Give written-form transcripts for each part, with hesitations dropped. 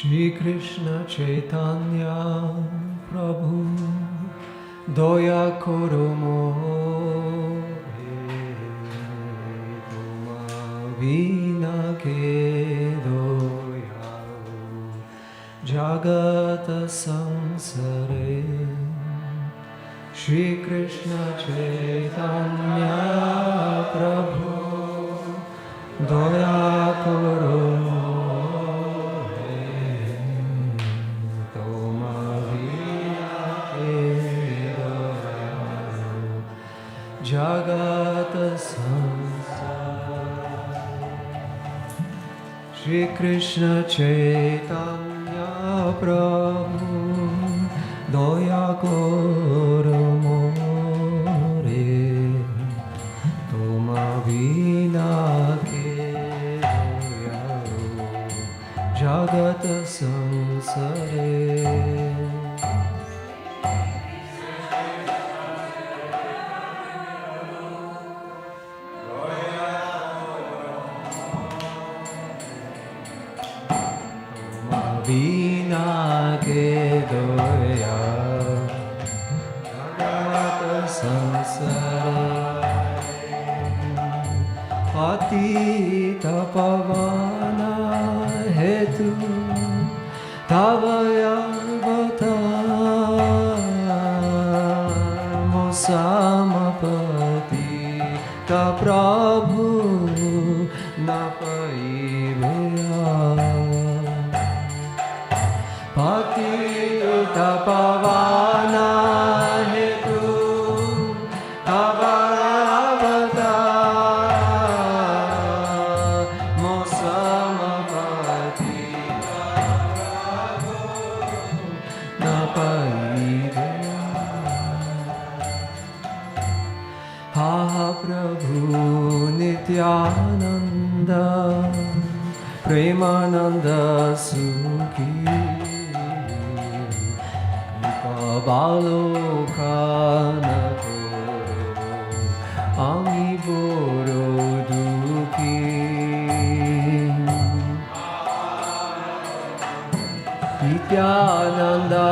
Shri Krishna Chaitanya Prabhu Doya Koro More Tuma Vina Ke Doya Jagata Sansare Shri Krishna Chaitanya Prabhu Doya Koro Jagata Sansara Shri Krishna Chaitanya Prabhu Doya Koro More Tuma Vina Ke Doyaro Jagata Sansare Vina ke doya Jagata sansare Patita pavana hetu Tavaya Mosamapati Ta Prabhu Napaivaya Patita pavana hetu Tavayavata Mosamapati Prabhu Napaivaya Ha Prabhu Nityananda Premananda Sukhi Balokana Koro Ami Boro Duki Nityananda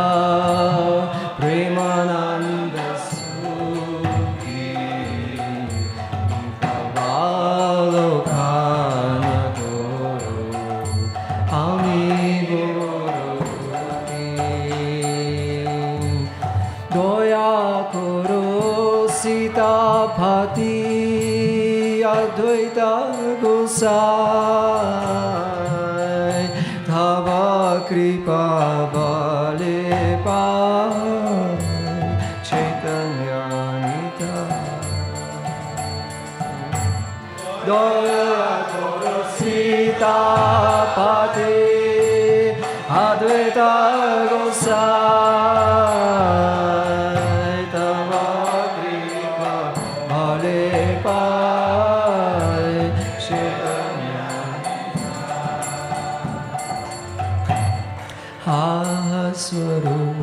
Premananda Sukhi Balokana Koro Ami Doya Koro Sitapati Advaita Gosai Tava Kripa Bale Pai Chaitanya Nita Doya Koro Sitapati Advaita Gosai Tava Kripa Bale Pai Chaitanya Ahaswarup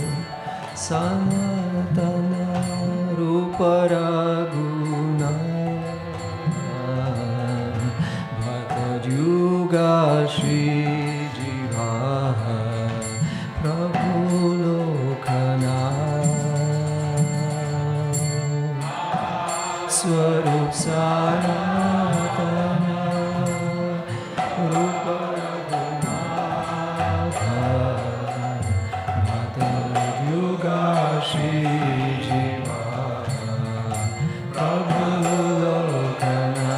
Sanatana Ruparaguna Bhata Juga Shri Jiva Prabhu Lokana Swarup Sanatana Rupa Raghunatha Bhata Yuga Shri Jiva Prabhu Lokana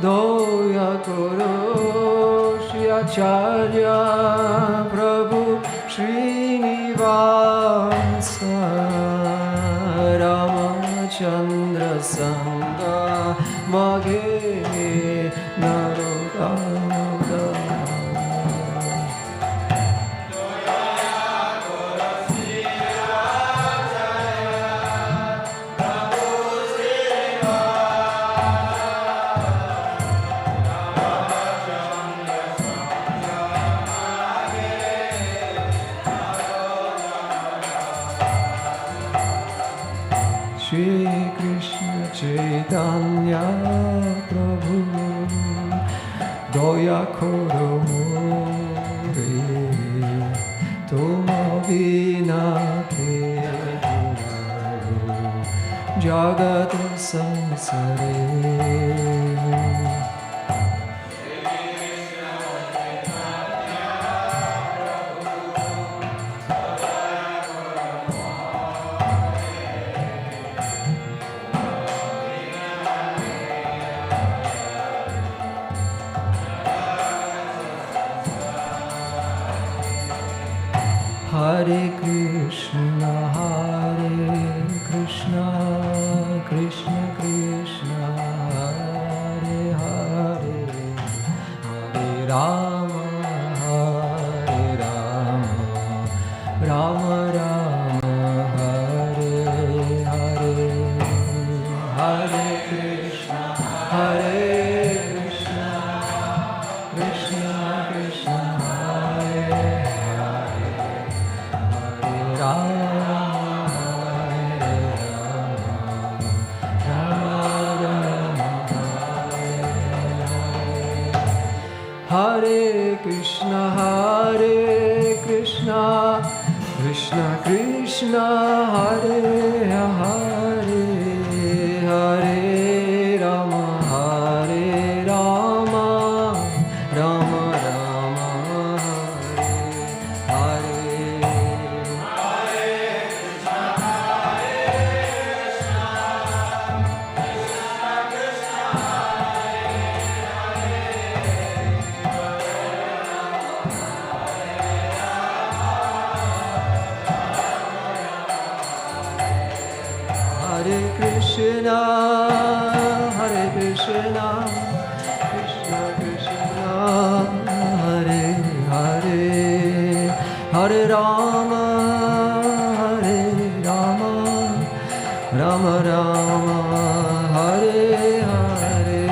Doya Koro Shri Acharya Prabhu Srinivasa Ramachandra Sangha Maghe Narodamada Shri Krishna Chaitanya দয়া করো মোরে, তোমা বিনা কে দুলারো জগৎ সংসারে। Hare Krishna, Krishna Krishna, Hare Hare, Hare Rama, Rama Rama, Hare Hare, Hare Krishna, Krishna Krishna, Hare Hare Krishna, Krishna Krishna, Hare Hare, Hare Rama, Rama Rama, Hare Hare. Hare Krishna, Krishna Krishna, Hare Hare, Hare Rama, Rama Rama, Hare Hare.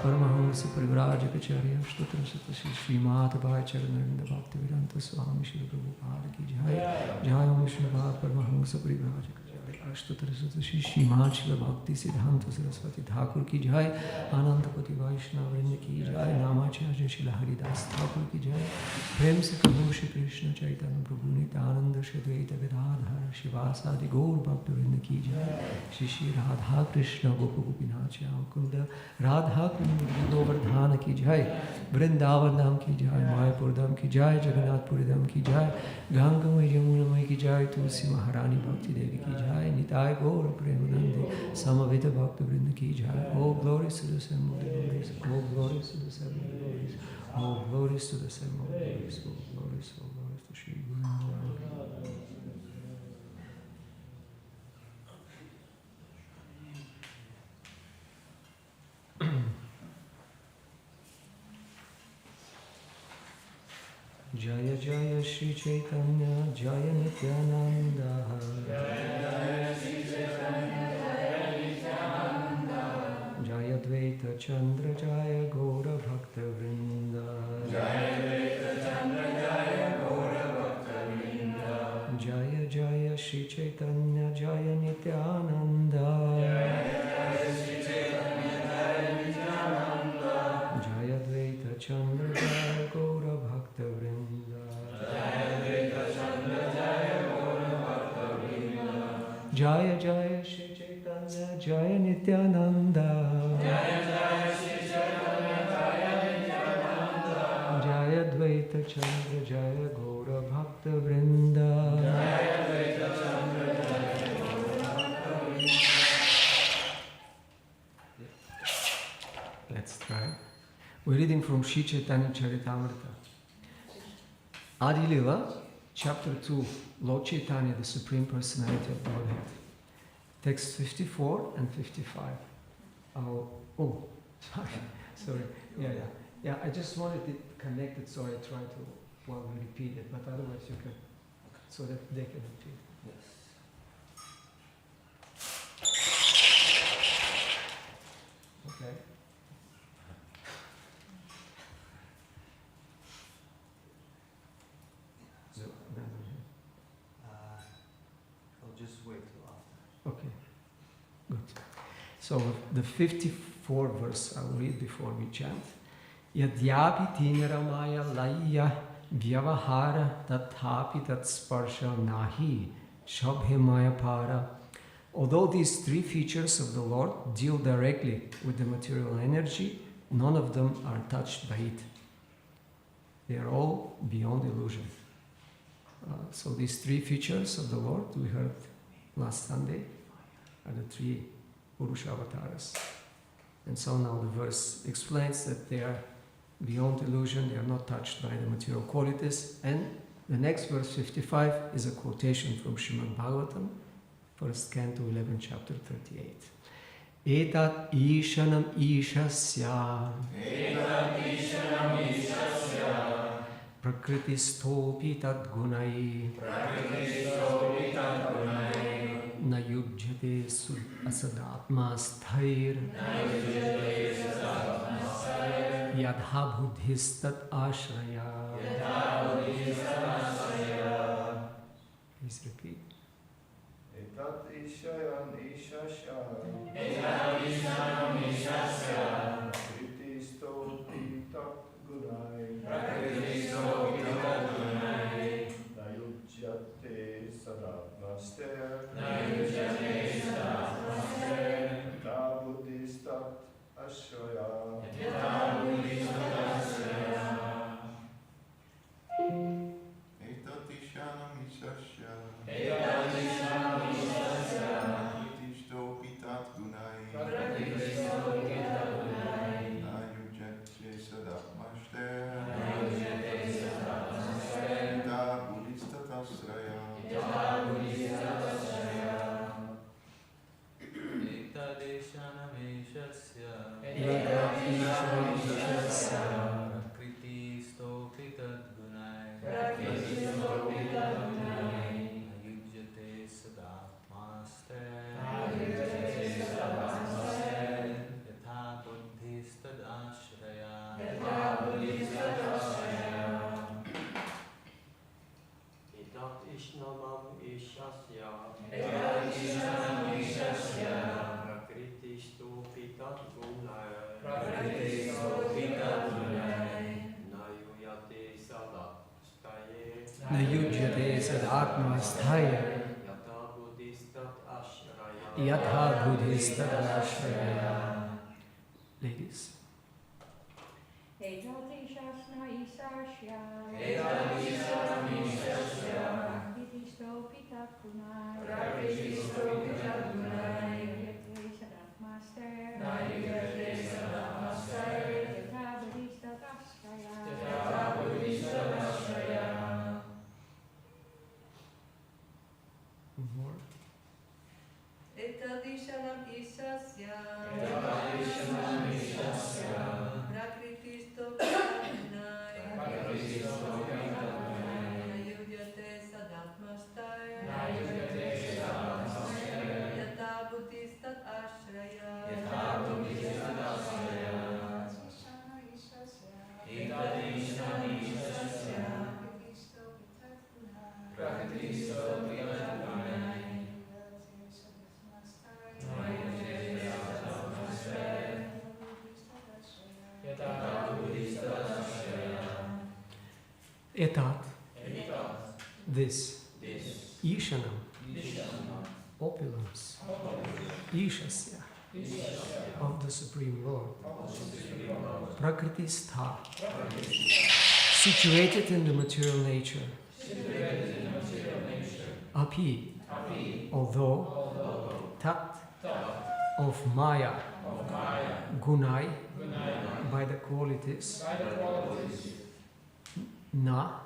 Paramahansa Parivrajacharya Shtotra Satashi Srimad Bhacharanarinda Bhaktivedanta Swami Shri Prabhupada Ki Jai. Jai Om Srimad Paramahansa Parivrajacharya Shtotra Satashi Srimad Shri Bhakti Siddhanta Saraswati Thakur Ki Jai. Anantapati Vaishnava Vrinda Ki Jai. Namacharya Shri Haridas Thakur Ki Jai. Prem Se Prabhu Shri Krishna Chaitanya Prabhu Nityananda Shri Advaita Gadadhara Shivasadi Gaur Bhakta Vrinda Ki Jai. Shri Shri Radha Krishna Gopa Gopinath Mukunda Radha Govardhana Ki Jai, Vrindavan Dham Ki Jai, Mayapur Dham Ki Jai, Jagannathpuri Dham Ki Jai, Ganga Mai Yamuna Mai Ki Jai, Tulsi Maharani Bhakti Devi Ki Jai, Nitai Gaura Premanande, Samavita Bhakta Vrinda Ki Jai. All glories to the assembled devotees, all glories to the assembled devotees, all glories to the assembled devotees, all glories to Shri Guru Maharani. Jaya Jaya Shri Chaitanya, Jaya Nityananda, Jaya Shri Chaitanya, Jaya Nityananda, Jaya Dvaita Chandra, Jaya Gaura Bhakta Vrinda, Jaya Dvaita Chandra, Jaya Gaura Bhakta Vrinda, Jaya Jaya Shri Chaitanya, Jaya Nityananda, Jaya Shri Chaitanya, Jaya Nityananda, Jaya Dvaita Chandra, Jaya Gaura Bhakta Vrinda, Jaya Dvaita Chandra, Jaya Gaura Bhakta Vrinda, Jaya Jaya Shri Chaitanya, Jaya Nityananda, Jaya Jaya Shri Chaitanya, Jaya Nityananda, Jaya Dvaita Chandra, Jaya Gaura Bhakta Vrinda, Jaya Dvaita Chandra, Jaya Gaura Bhakta Vrinda. Let's try. We're reading from Shri Chaitanya Charitamrita. Adi Lila, chapter 2, Lord Chaitanya, the Supreme Personality of Godhead. Text 54 and 55. Sorry. Yeah, I just wanted it connected, so I tried to, repeat it, but otherwise you can, so that they can repeat. Yes. So the 54th verse I will read before we chant. Yadyapi tinaramaya laya vyavahara tathapi tatsparsha nahi shabhimaya para. Although these three features of the Lord deal directly with the material energy, none of them are touched by it. They are all beyond illusion. So these three features of the Lord, we heard last Sunday, are the three Purusha avatars. And so now the verse explains that they are beyond illusion, they are not touched by the material qualities. And the next verse, 55, is a quotation from Srimad Bhagavatam, first canto 11, chapter 38. Etat ishanam ishasya prakritistopi tad gunai na yujyate asadatma sthair yadha buddhistat ashraya. Please repeat. Etat ishayan ishasya kritistopi tat gunai nayujyate sadatmaster yata buddhistat ashraya. Etat ishanam ishasya kritistopi tat gunai nayujyate sadatmaster yata buddhistat ashraya. Nayujyate sadatmasthaya yatha buddhistat ashraya. Ladies. More. Etadishanam ishasya prakritisto gunai nayujyate sadatmastai yata buddhistat ashraya. Etat, this, Ishanam, opulence, Ishasya, of the Supreme Lord, Prakritistha, situated in the material nature, Api, although, Tat, of Maya, Gunai, by the qualities, Na,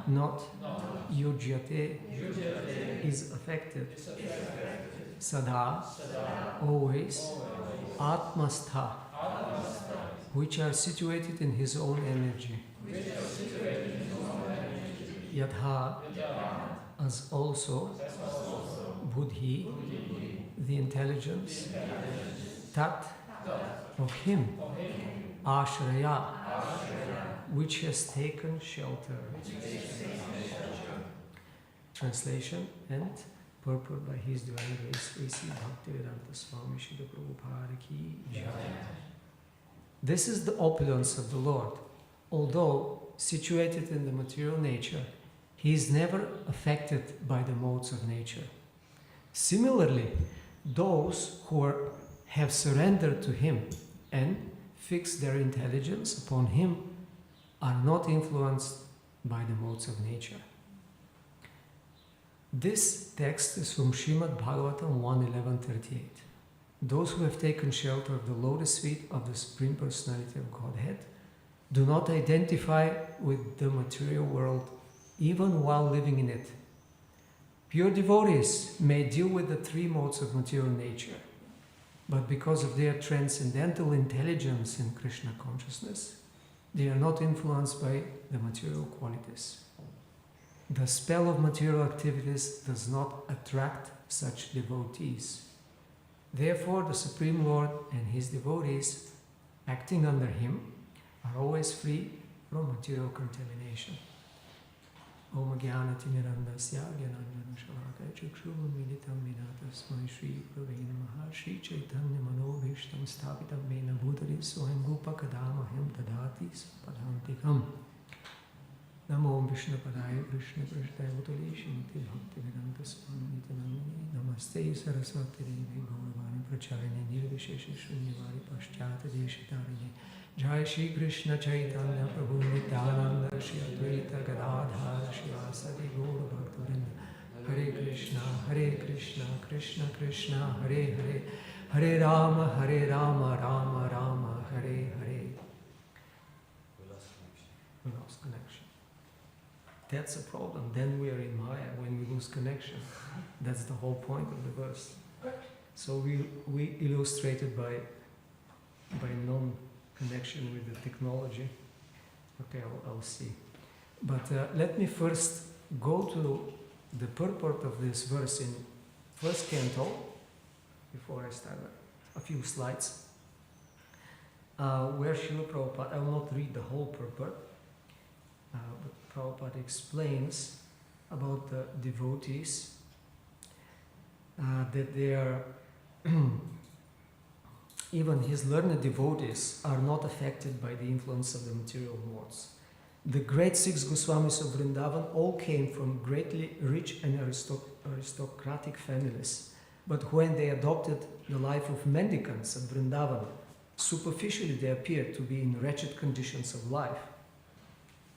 not, Yujyate, is affected, Sada, always, Atmastha, which are situated in his own energy, Yadha, as also, Buddhi, the intelligence, Tat, of him, Ashraya, which has taken shelter. Translation. And purport by His Divine Grace, A.C. Bhaktivedanta Swami Srila Prabhupada Ki Jai. This is the opulence of the Lord. Although situated in the material nature, He is never affected by the modes of nature. Similarly, those who have surrendered to Him and fixed their intelligence upon Him are not influenced by the modes of nature. This text is from Srimad Bhagavatam 1.11.38. Those who have taken shelter of the lotus feet of the Supreme Personality of Godhead do not identify with the material world even while living in it. Pure devotees may deal with the three modes of material nature, but because of their transcendental intelligence in Krishna consciousness, they are not influenced by the material qualities. The spell of material activities does not attract such devotees. Therefore, the Supreme Lord and His devotees, acting under Him, are always free from material contamination. Om Jnanati Mirandasya Jnanandjana Shalakaya Chakshuru Militam Minatasmai Shri Pravena Maha Shri Chaitanya Manobhishtam Sthapitam Mena Bhutari Swayam Rupa Kadamaham Tadati Padhantikam. Namo Vishnu Padaya Krishna Prashtaya Bhutali Shimati Bhaktivedanta Swami Nitanamani Namaste Saraswati Devi Gauravani Pracharini Nirvishesha Shunyavadi Paschata Deshitarini Jai Shri Krishna Chaitanya Prabhu Nityananda Shri Advaita Gadadhara Shivasadi Gaura Bhaktivinoda Hare Krishna, Krishna Krishna, Hare Hare, Hare Rama, Rama Rama, Hare Hare. We lost connection. That's a problem. Then we are in Maya when we lose connection. That's the whole point of the verse. So we illustrate it by non-connection with the technology. Okay, I'll see. But let me first go to the purport of this verse in first canto, before I start a few slides, where Srila Prabhupada, I will not read the whole purport, but Prabhupada explains about the devotees, that they are, even his learned devotees are not affected by the influence of the material modes. The great six Goswamis of Vrindavan all came from greatly rich and aristocratic families, but when they adopted the life of mendicants at Vrindavan, superficially they appeared to be in wretched conditions of life.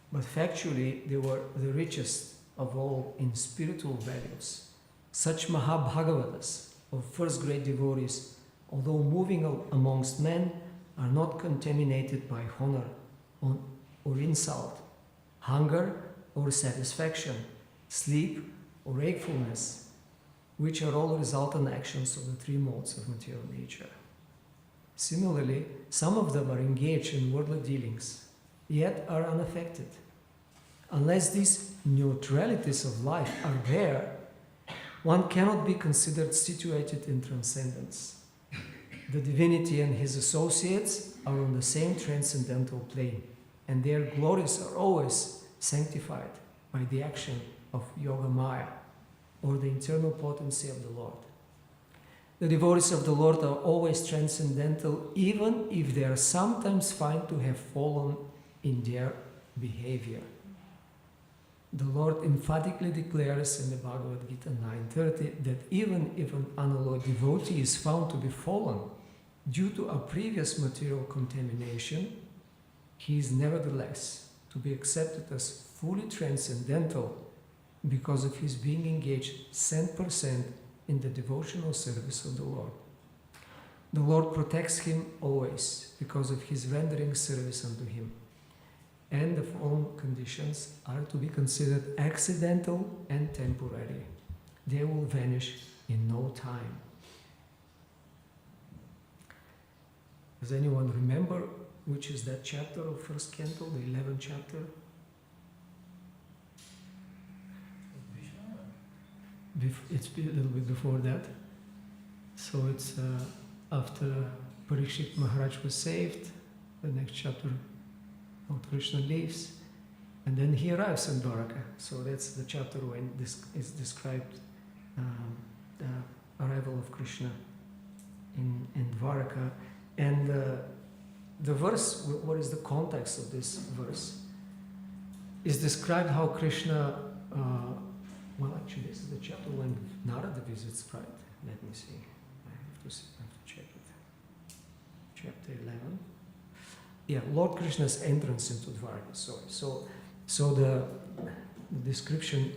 But factually, they were the richest of all in spiritual values. Such Mahabhagavatas, or first-grade devotees, although moving amongst men, are not contaminated by honor or insult, hunger or satisfaction, sleep or wakefulness, which are all resultant actions of the three modes of material nature. Similarly, some of them are engaged in worldly dealings, yet are unaffected. Unless these neutralities of life are there, one cannot be considered situated in transcendence. The divinity and his associates are on the same transcendental plane, and their glories are always sanctified by the action of Yoga Maya, or the internal potency of the Lord. The devotees of the Lord are always transcendental, even if they are sometimes found to have fallen in their behavior. The Lord emphatically declares in the Bhagavad Gita 9.30 that even if an unalloyed devotee is found to be fallen due to a previous material contamination, he is nevertheless to be accepted as fully transcendental because of his being engaged 100% in the devotional service of the Lord. The Lord protects him always because of his rendering service unto him. And the fallen conditions are to be considered accidental and temporary. They will vanish in no time. Does anyone remember which is that chapter of first canto, the 11th chapter? It's a little bit before that. So it's after Parikshit Maharaj was saved, the next chapter, Lord Krishna leaves, and then he arrives in Dwaraka. So that's the chapter when this is described the arrival of Krishna in Dwarka. And the verse, what is the context of this verse, is described how Krishna, well actually this is the chapter when Narada visits, right? Let me see, I have to check it. Chapter 11. Yeah, Lord Krishna's entrance into Dwarka, sorry. So the description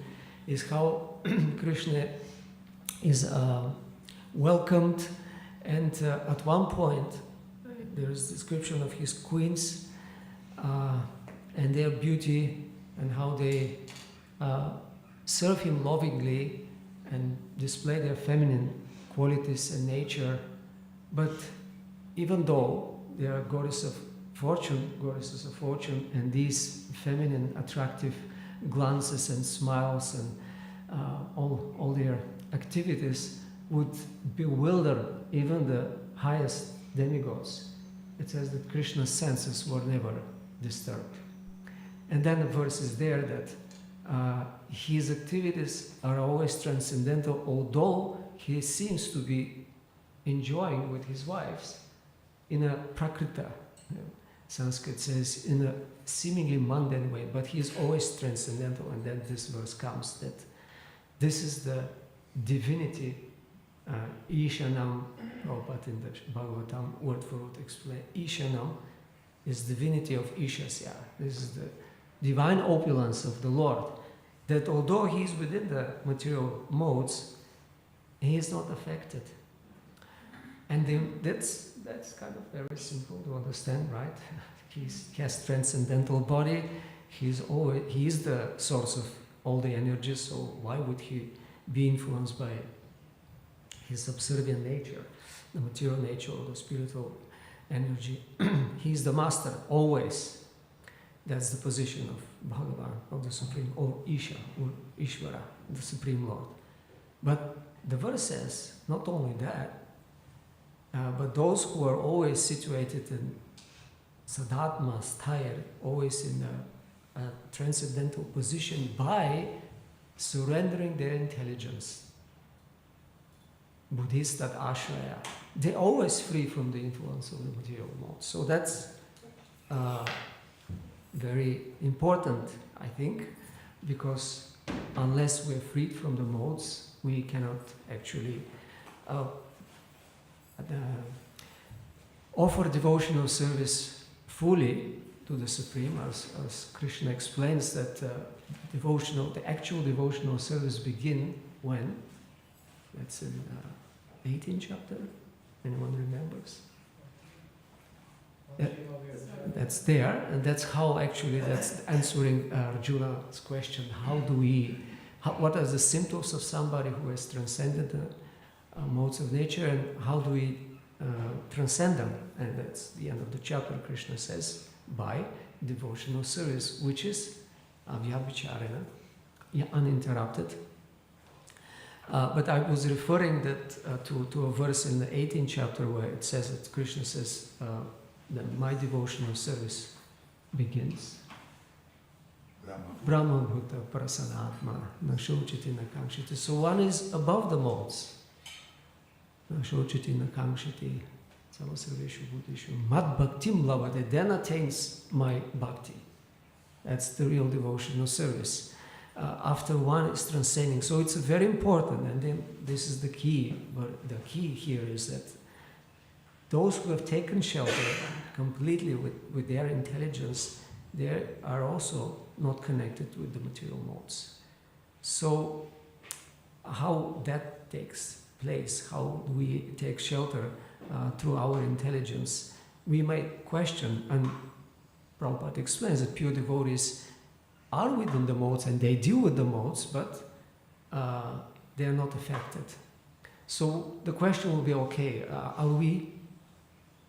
is how Krishna is welcomed, and at one point there is description of his queens and their beauty and how they serve him lovingly and display their feminine qualities and nature. But even though they are goddesses of fortune, and these feminine attractive glances and smiles and all their activities would bewilder even the highest demigods, it says that Krishna's senses were never disturbed. And then the verse is there that his activities are always transcendental, although he seems to be enjoying with his wives in a prakrita. Sanskrit says in a seemingly mundane way, but he is always transcendental. And then this verse comes that this is the divinity, Ishanam, Prabhupada in the Bhagavatam word for word explain, Ishanam is divinity of Ishasya. This is the divine opulence of the Lord, that although he is within the material modes, he is not affected. And then that's kind of very simple to understand, right? He has transcendental body. He is the source of all the energies. So why would he be influenced by his subservient nature, the material nature or the spiritual energy? He is the master always. That's the position of Bhagavan, of the Supreme, or Isha, or Ishvara, the Supreme Lord. But the verse says not only that, but those who are always situated in Sadatma, Sthaya, always in a transcendental position by surrendering their intelligence, Buddhistat Ashraya, they're always free from the influence of the material mode. So that's very important, I think, because unless we're freed from the modes, we cannot actually offer devotional service fully to the Supreme, as Krishna explains that the actual devotional service begin when? That's in 18th chapter. Anyone remembers? That's there, and that's how actually that's answering Arjuna's question. What are the symptoms of somebody who has transcended the modes of nature, and how do we transcend them? And that's the end of the chapter. Krishna says, by devotional service, which is avyabhicharana, uninterrupted. But I was referring that to a verse in the 18th chapter where it says that Krishna says that my devotional service begins. Brahma Bhuta Prasanatma Nashochiti Nakamshiti. So one is above the modes. Nashochiti Nakamshiti Samasarveshu Bhuteshu Mad Bhaktim Lavate, then attains my bhakti. That's the real devotional service. After one is transcending. So it's very important, and then this is the key. But the key here is that those who have taken shelter completely with their intelligence, they are also not connected with the material modes. So how that takes place, how do we take shelter through our intelligence, we might question, and Prabhupada explains that pure devotees are within the modes and they deal with the modes, but they are not affected. So the question will be, okay,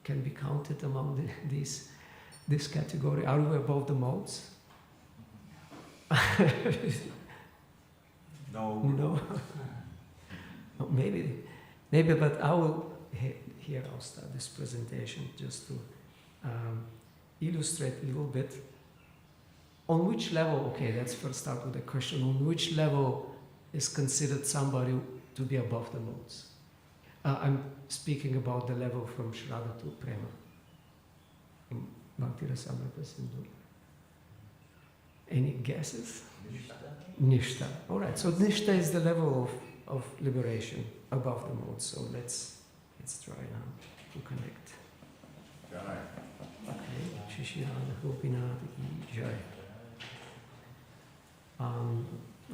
can be counted among this category? Are we above the modes? No. No. Maybe, but I will, here I'll start this presentation just to illustrate a little bit. On which level, okay, let's first start with the question, on which level is considered somebody to be above the modes. I'm speaking about the level from Shraddha to Prema in Bhakti Rasamrita Sindhu. Any guesses? Nishta. All right. So Nishta is the level of liberation above the modes. So let's try now to connect. Okay. Shishirana Gopinath ki jai.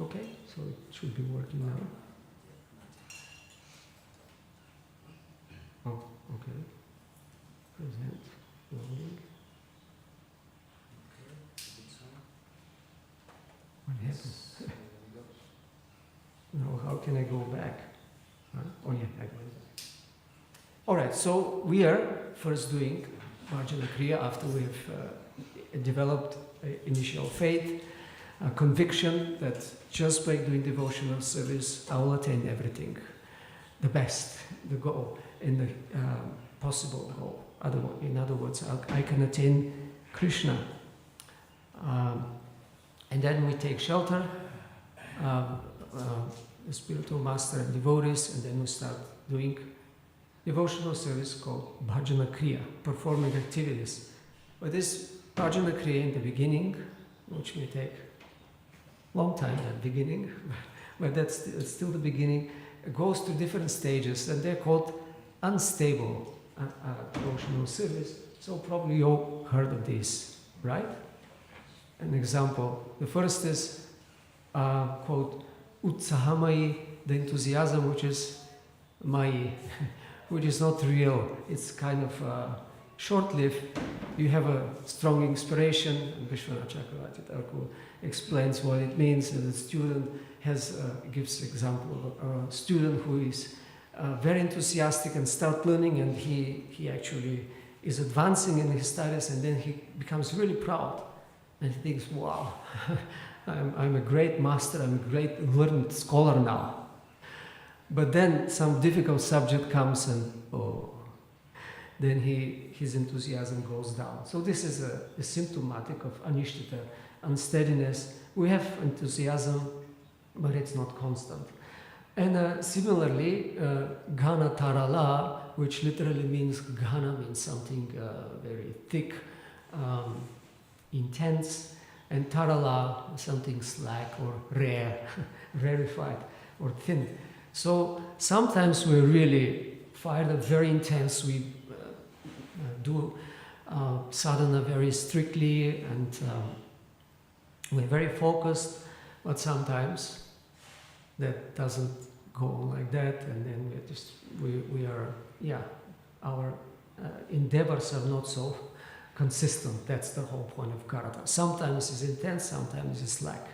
Okay. So it should be working now. Oh, okay. Present. Loading. What happened? No, how can I go back? Huh? Oh yeah, I went back. Alright, so we are first doing Bhajana Kriya after we have developed initial faith, a conviction that just by doing devotional service I will attain everything. The best, the goal, and the possible goal. In other words, I can attain Krishna. And then we take shelter, the spiritual master and devotees, and then we start doing devotional service called Bhajana Kriya, performing activities. But this Bhajana Kriya in the beginning, which may take a long time at the beginning, but that's still the beginning, goes through different stages, and they're called unstable devotional service. So probably you all heard of this, right? An example. The first is quote Utsahamai, the enthusiasm which is Mai, which is not real. It's kind of short-lived. You have a strong inspiration, and Vishwanath Chakravarti Thakur explains what it means, and the student gives example of a student who is very enthusiastic and start learning, and he actually is advancing in his studies, and then he becomes really proud. And he thinks, wow, I'm a great master, I'm a great learned scholar now. But then some difficult subject comes and, then his enthusiasm goes down. So this is a symptomatic of anishtita, unsteadiness. We have enthusiasm, but it's not constant. And similarly, ghana tarala, which literally means ghana means something very thick, intense, and tarala something slack or rare, rarefied or thin. So sometimes we're really fired up, very intense. We do sadhana very strictly, and we're very focused. But sometimes that doesn't go on like that, and then our endeavors are not so consistent. That's the whole point of karata. Sometimes it's intense, sometimes it's slack,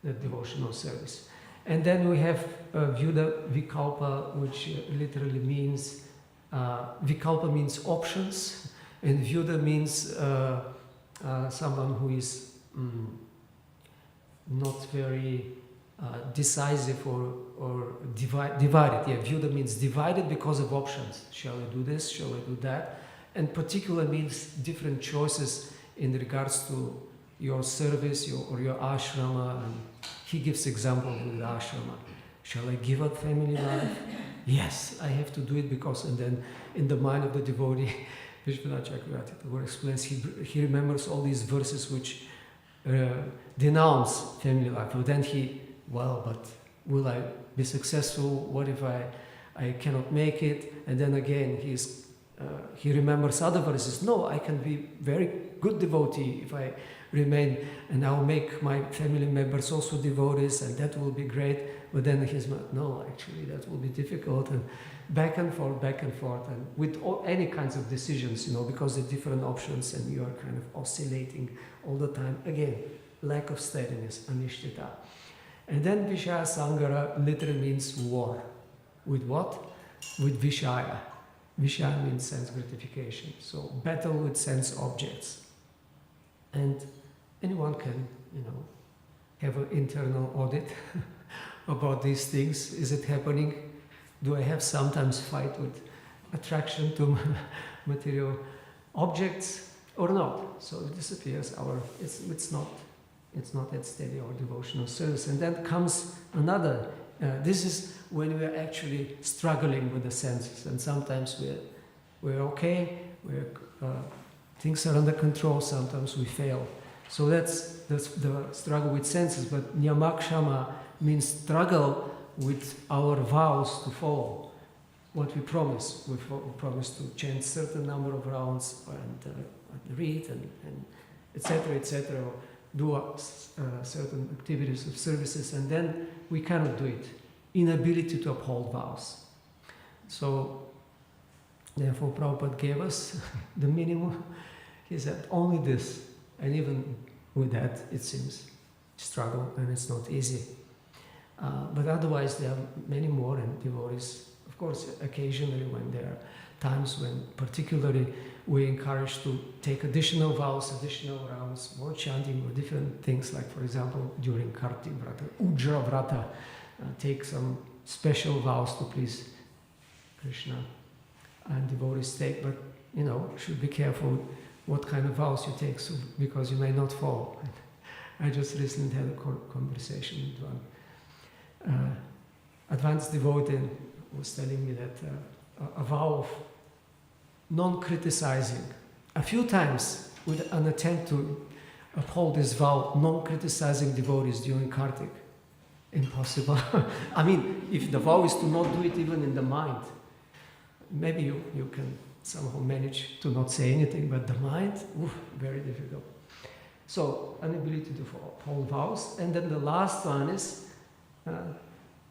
the devotional service. And then we have Vyuda Vikalpa, which literally means, Vikalpa means options, and Vyuda means someone who is not very decisive or divided. Yeah, Vyuda means divided because of options. Shall I do this? Shall I do that? And particular means different choices in regards to your service or your ashrama. And he gives example with the ashrama. Shall I give up family life? Yes, I have to do it because, and then in the mind of the devotee, Vishwanath Chakravarti Thakur explains, he remembers all these verses which denounce family life. But then but will I be successful? What if I cannot make it? And then again, he remembers other verses. No, I can be very good devotee if I remain, and I'll make my family members also devotees, and that will be great. But then no, actually that will be difficult, and back and forth, and with any kinds of decisions, because there are different options, and you are kind of oscillating all the time. Again, lack of steadiness, anishtita. And then Vishaya Sangara literally means war. With what? With Vishaya. Vishaya means sense gratification. So battle with sense objects. And anyone can, have an internal audit about these things. Is it happening? Do I have sometimes fight with attraction to material objects or not? So it disappears. It's not that steady or devotional service. And then comes another This is when we are actually struggling with the senses, and sometimes we're okay, things are under control, sometimes we fail. So that's the struggle with senses, but Nyamakshama means struggle with our vows to follow what we promise. We promise to chant certain number of rounds and read and etc., or do certain activities of services, and then we cannot do it. Inability to uphold vows. So, therefore, Prabhupada gave us the minimum. He said only this, and even with that, it seems struggle, and it's not easy. But otherwise, there are many more, and devotees, of course, occasionally when there are times when particularly we encourage to take additional vows, additional rounds, more chanting, or different things, like for example, during Kartik Vrata, Ujra Vrata, take some special vows to please Krishna, and devotees take, but should be careful what kind of vows you take, so, because you may not follow. I just recently had a conversation with one advanced devotee who was telling me that a vow of non-criticizing, a few times with an attempt to uphold this vow, non-criticizing devotees during Kartik. Impossible. I mean, if the vow is to not do it even in the mind, maybe you can somehow manage to not say anything, but the mind, very difficult. So, inability to uphold vows. And then the last one is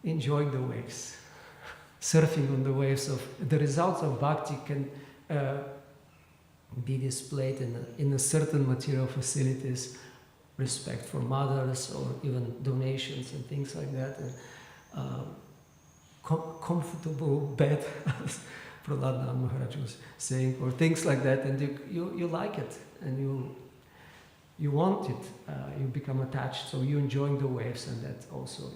enjoying the waves. Surfing on the waves of the results of bhakti can be displayed in a certain material facilities, respect for mothers, or even donations and things like that, and comfortable bed, as Prahlad Maharaj was saying, or things like that, and you like it, and you want it, you become attached, so you're enjoying the waves, and that also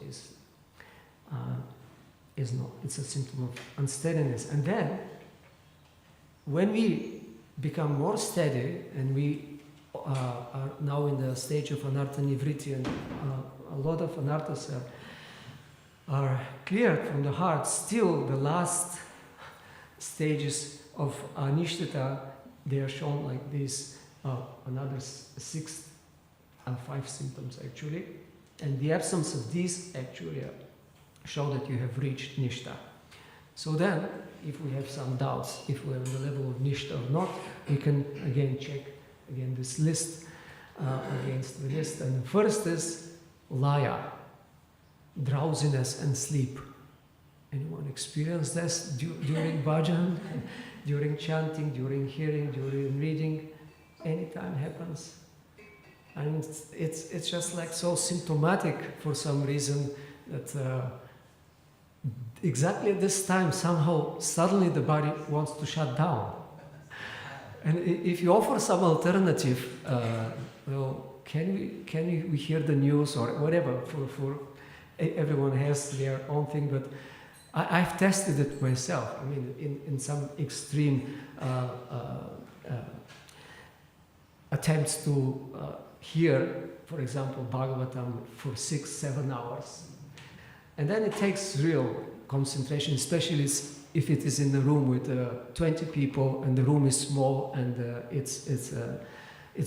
is not, it's a symptom of unsteadiness. And then, when we become more steady, and we are now in the stage of anartha nivritti, and a lot of anarthas are cleared from the heart, still the last stages of anishtata, they are shown like this, another 5 symptoms actually, and the absence of these actually show that you have reached nishta. So then, if we have some doubts, if we're on the level of nishta or not, we can again check this list against the list. And the first is laya, drowsiness and sleep. Anyone experience this during bhajan, during chanting, during hearing, during reading? Anytime happens. And it's just like so symptomatic for some reason that exactly at this time somehow suddenly the body wants to shut down. And if you offer some alternative, can we hear the news or whatever? For everyone has their own thing, but I've tested it myself. I mean, in some extreme attempts to hear, for example, Bhagavatam for 6-7 hours, and then it takes real concentration, especially if it is in the room with 20 people and the room is small, and it's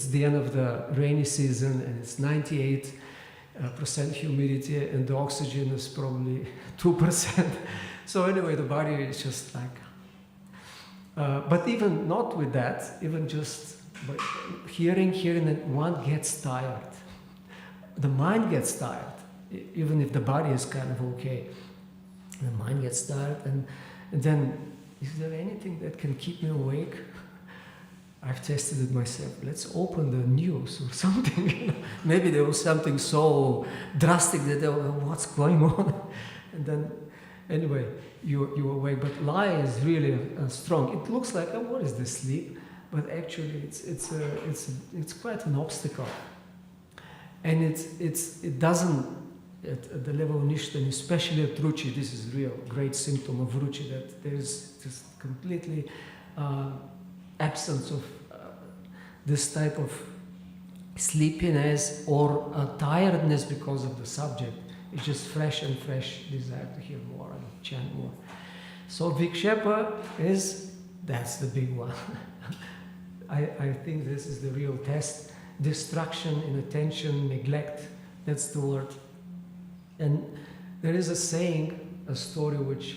the end of the rainy season, and it's 98% humidity, and the oxygen is probably 2%. So anyway, the body is just like. But even not with that, even just by hearing, and one gets tired. The mind gets tired, even if the body is kind of okay. The mind gets tired, and then, is there anything that can keep me awake? I've tested it myself. Let's open the news or something. Maybe there was something so drastic that what's going on? And then, anyway, you awake. But lie is really strong. It looks like, what is this sleep? But actually, it's quite an obstacle. And it doesn't. At the level of nishta, and especially at ruchi, this is real great symptom of ruchi, that there is just completely absence of this type of sleepiness or tiredness because of the subject. It's just fresh and fresh desire to hear more and chant more. So Vikshepa that's the big one. I think this is the real test. Distraction, inattention, neglect, that's the word. And there is a saying, a story which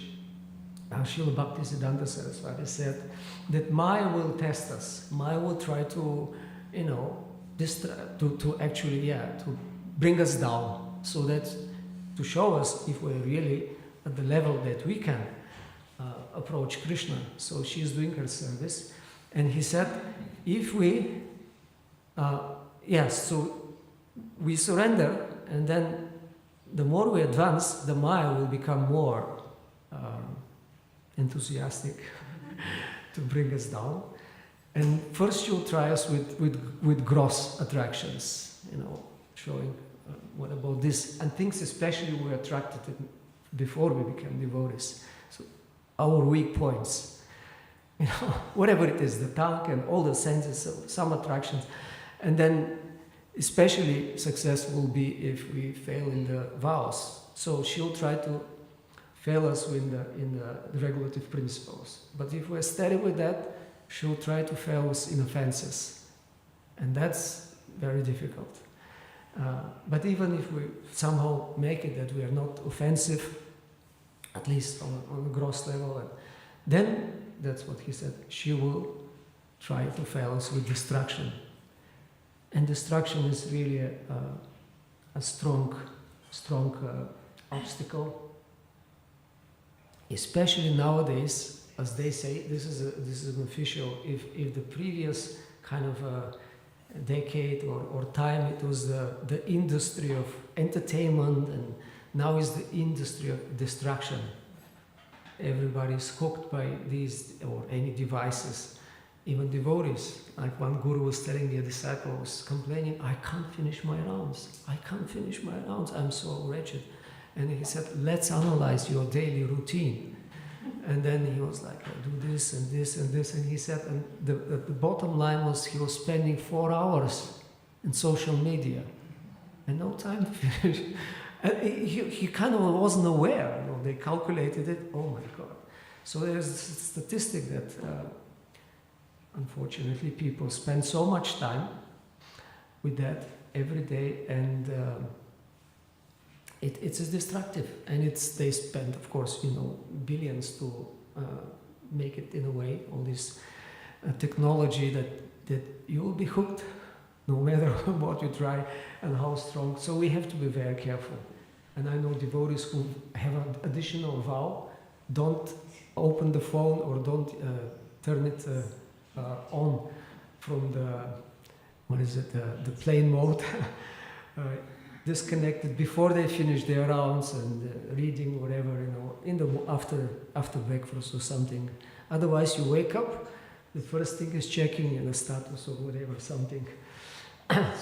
Srila Bhaktisiddhanta Saraswati said, that Maya will test us. Maya will try to, to bring us down, so that to show us if we're really at the level that we can approach Krishna. So she is doing her service, and he said, if we, so we surrender, and then the more we advance, the Maya will become more enthusiastic to bring us down. And first she'll try us with gross attractions, showing what about this, and things especially we're attracted to before we became devotees. So our weak points, whatever it is, the tongue and all the senses, so some attractions. And then especially success will be if we fail in the vows. So she'll try to fail us in the regulative principles. But if we're steady with that, she'll try to fail us in offenses. And that's very difficult. But even if we somehow make it that we are not offensive, at least on a gross level, then that's what he said, she will try to fail us with distraction. And distraction is really a strong obstacle, especially nowadays, as they say. This is an official. If the previous kind of decade or time it was the industry of entertainment, and now is the industry of distraction. Everybody is hooked by these or any devices. Even devotees, like one guru was telling me, a disciple was complaining, I can't finish my rounds. I'm so wretched. And he said, let's analyze your daily routine. And then he was like, I do this and this and this. And he said, and the bottom line was he was spending 4 hours in social media and no time to finish. And he kind of wasn't aware. They calculated it. Oh my God. So there's a statistic that unfortunately people spend so much time with that every day, and it's destructive. And they spend, of course, billions to make it in a way, all this technology that you will be hooked no matter what you try and how strong. So we have to be very careful. And I know devotees who have an additional vow, don't open the phone or don't turn it on from the plane mode, disconnected before they finish their rounds and reading whatever, after breakfast or something. Otherwise you wake up, the first thing is checking the status or whatever, something.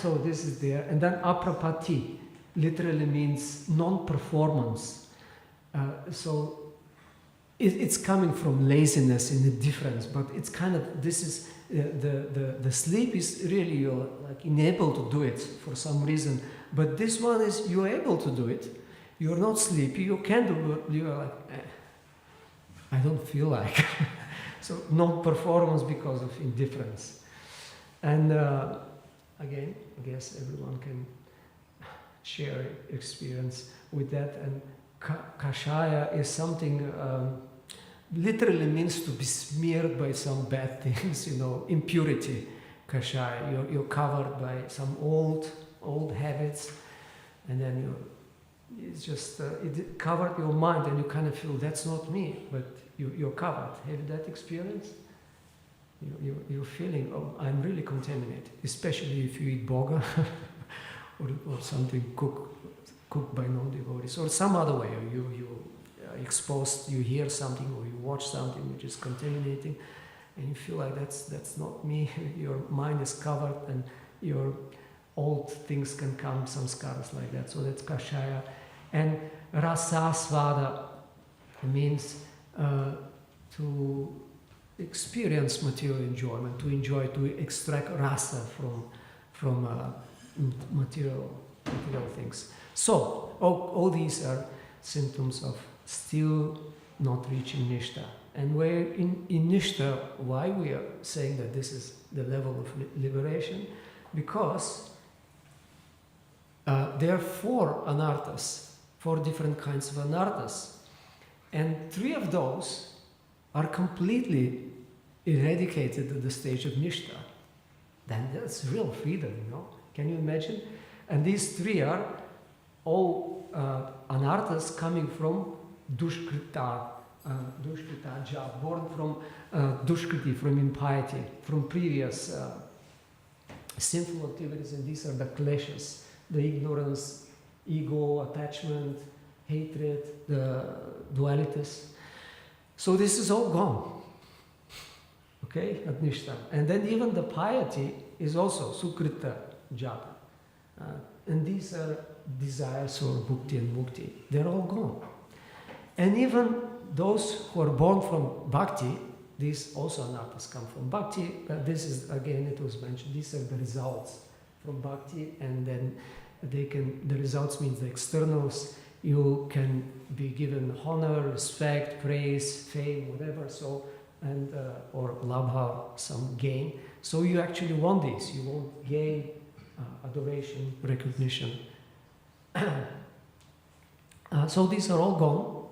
So this is there. And then aprapati literally means non-performance. So it's coming from laziness in the difference, but it's kind of, this is, the sleep is really, you're like unable to do it for some reason, but this one is, you're able to do it, you're not sleepy, you can do it, you're like, I don't feel like. So non-performance because of indifference. And again, I guess everyone can share experience with that. And kashaya is something, literally means to be smeared by some bad things, impurity. Kashaya, you're covered by some old habits, and then it's just, it covered your mind, and you kind of feel, that's not me, but you're covered. Have you that experience? You're feeling, oh, I'm really contaminated, especially if you eat boga or something cooked by non-devotees, or some other way, or you exposed, you hear something or you watch something which is contaminating, and you feel like that's not me. Your mind is covered, and your old things can come, some scars like that. So that's kashaya. And rasasvada means to experience material enjoyment, to enjoy, to extract rasa from material things. So, all these are symptoms of still not reaching Nishta. And we're in Nishta, why we are saying that this is the level of liberation? Because there are 4 anarthas, 4 different kinds of anarthas. And 3 of those are completely eradicated at the stage of Nishta. Then that's real freedom, you know. Can you imagine? And these 3 are all anarthas coming from dushkrita jha, born from dushkriti, from impiety, from previous sinful activities, and these are the kleshas, the ignorance, ego, attachment, hatred, the dualities. So this is all gone, okay, at Nishta. And then even the piety is also sukrita jata. And these are desires or bhukti and mukti. They're all gone. And even those who are born from bhakti, these also anarthas come from bhakti. This is, again, it was mentioned, these are the results from bhakti, and then the results means the externals. You can be given honor, respect, praise, fame, whatever, so, and or labha, some gain. So you actually want this. You want gain, adoration, recognition. So these are all gone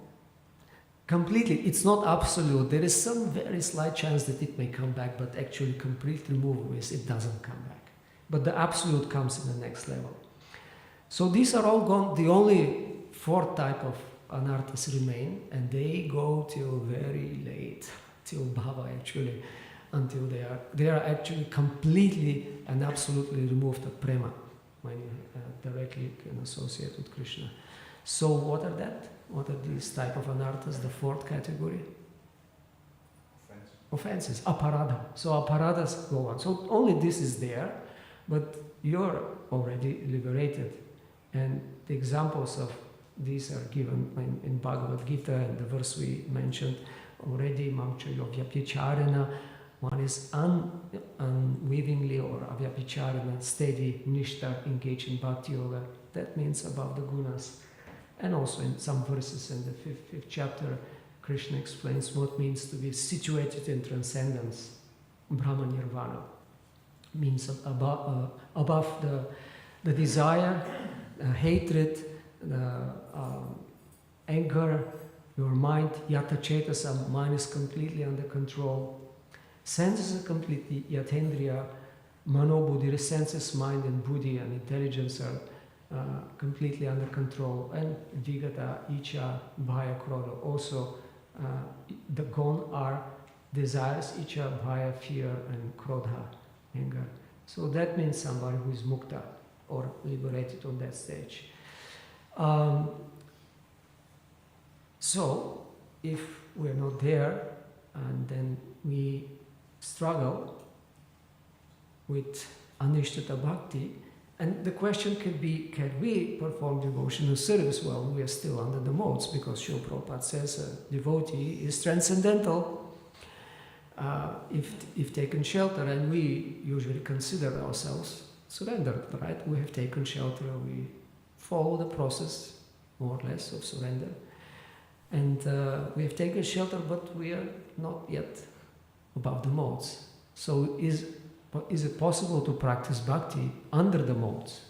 completely. It's not absolute. There is some very slight chance that it may come back, but actually complete removal is it doesn't come back. But the absolute comes in the next level. So these are all gone. The only 4th type of anarthas remain, and they go till very late, till bhava actually, until they are actually completely and absolutely removed at prema, when you directly can associate with Krishna. So what are that? What are these type of anarthas? The 4th category? Offenses. Aparadha. So aparadhas go on. So only this is there, but you're already liberated. And the examples of these are given in Bhagavad Gita, and the verse we mentioned already, mamchayo vyapicharana. One is unwittingly or avyapicharana, steady, nishta, engaged in bhakti yoga. That means above the gunas. And also in some verses in the 5th chapter, Krishna explains what means to be situated in transcendence. Brahma nirvana means above the desire, hatred, anger, your mind, yata cetasa, mind is completely under control. Senses are completely, yatendriya, mano buddhi, senses, mind and buddhi and intelligence are completely under control. And vigata, icha, bhaya, krodha. Also, the gone are desires, icha, bhaya, fear and krodha, anger. So that means somebody who is mukta or liberated on that stage. So, if we're not there, and then we struggle with anishtata bhakti, and the question could be, can we perform devotional service while we are still under the modes? Because Srila Prabhupada says a devotee is transcendental if taken shelter, and we usually consider ourselves surrendered, right? We have taken shelter, we follow the process, more or less, of surrender. And we have taken shelter, but we are not yet above the modes. So is it possible to practice bhakti under the modes?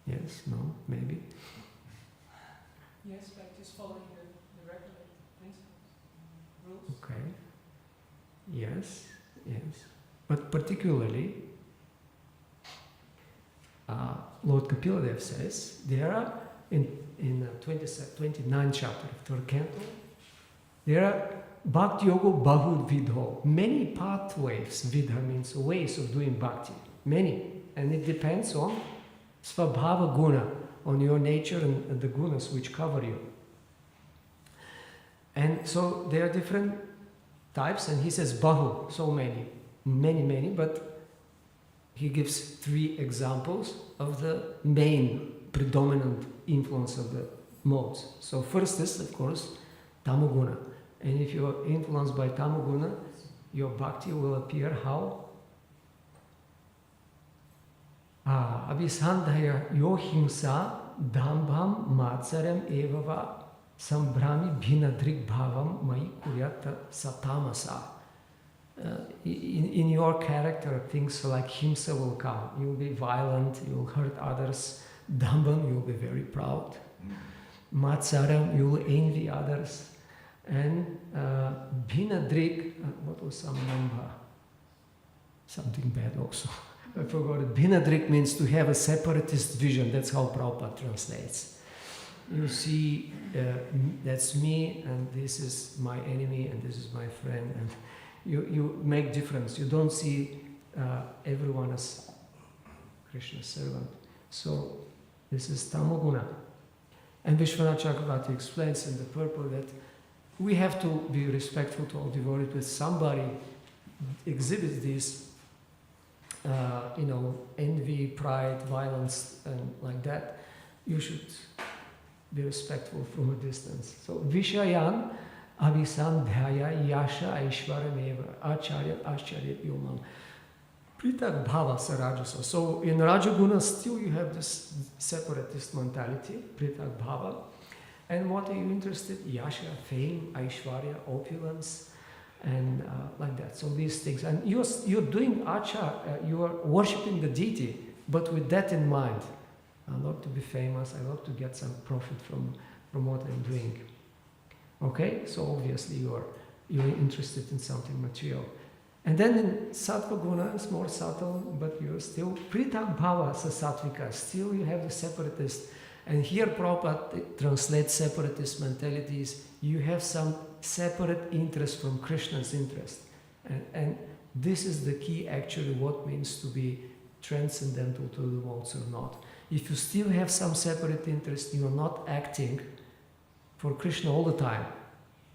Yes, no, maybe? Yes, but just following the regular principles, rules. Okay. Yes, yes. But particularly, Lord Kapiladev says, there are, in 29th chapter of third canto, there are Bhakti Yoga Bahud Vidho, many pathways. Vidha means ways of doing bhakti, many. And it depends on svabhava guna, on your nature and the gunas which cover you. And so there are different types, and he says Bahu, so many, but he gives 3 examples of the main predominant influence of the modes. So first is, of course, Tamoguna. And if you are influenced by Tamoguna, your bhakti will appear how? Abhisandhaya yohimsa dambham matsaram evava sambrami bhinadrik bhavam mai kuryata satamasa. In your character, things like himsa will come. You'll be violent, you'll hurt others. Dambam, you'll be very proud. Matsaram, you'll envy others. And bhinadrik, what was some number? Something bad also. I forgot it. Bhinadrik means to have a separatist vision. That's how Prabhupada translates. You see, that's me, and this is my enemy, and this is my friend, and you make difference. You don't see everyone as Krishna's servant. So this is Tamoguna. And Vishwanath Chakravarti explains in the purport that we have to be respectful to all devotees. If somebody exhibits this, envy, pride, violence, and like that, you should be respectful from a distance. So Vishayan Abhisandhyaya Yasha Aishvarameva Acharya Yomam Pritak Bhava Sarajasa. So in Rajaguna still you have this separatist mentality, Pritak Bhava. And what are you interested? Yasha, fame, Aishwarya, opulence, and like that. So these things. And you're doing Acha, you are worshipping the deity, but with that in mind. I love to be famous, I love to get some profit from what I'm doing. Okay, so obviously you're interested in something material. And then in Sattva Guna, it's more subtle, but you're still Pritak Bhava Sattvika, still you have the separatist. And here Prabhupada translates separatist mentalities. You have some separate interest from Krishna's interest. And this is the key actually what means to be transcendental to the modes or not. If you still have some separate interest, you are not acting for Krishna all the time.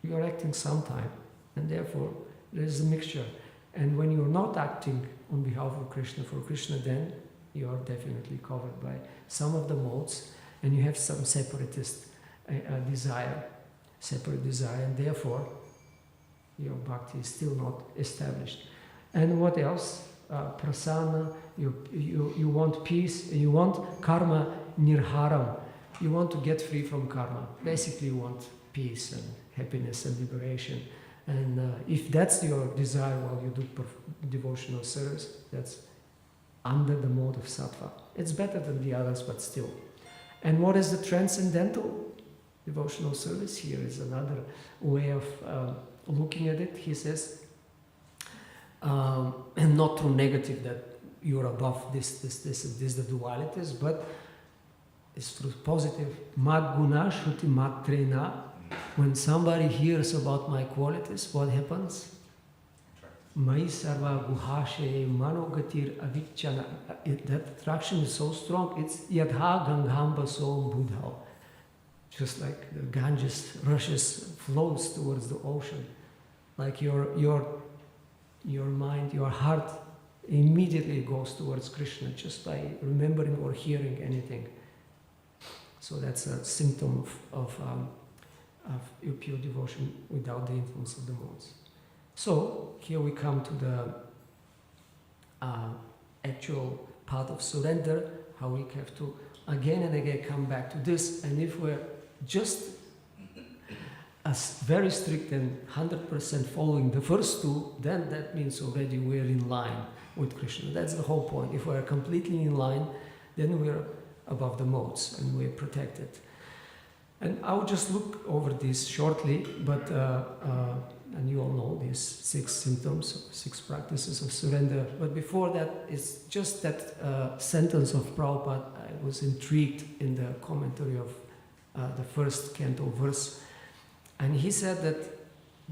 You are acting sometime, and therefore there is a mixture. And when you are not acting on behalf of Krishna for Krishna, then you are definitely covered by some of the modes, and you have some separatist desire, and therefore your bhakti is still not established. And what else? Prasanna, you want peace, you want karma nirharam, you want to get free from karma. Basically you want peace and happiness and liberation. And if that's your desire while you do devotional service, that's under the mode of sattva. It's better than the others, but still. And what is the transcendental devotional service? Here is another way of looking at it. He says, and not through negative that you're above this, the dualities, but it's through positive. Mad guna shruti matrena. When somebody hears about my qualities, what happens? Mai sarva guhashe manogatir avichana. That attraction is so strong, it's yadha ganghamba so buddha. Just like the Ganges flows towards the ocean. Like your mind, your heart immediately goes towards Krishna just by remembering or hearing anything. So that's a symptom of pure devotion without the influence of the modes. So here we come to the actual part of surrender, how we have to again and again come back to this. And if we're just as very strict and 100% following the first two, then that means already we're in line with Krishna. That's the whole point. If we're completely in line, then we're above the modes and we're protected. And I'll just look over this shortly, but and you all know these 6 symptoms, 6 practices of surrender. But before that, it's just that sentence of Prabhupada. I was intrigued in the commentary of the first canto verse. And he said that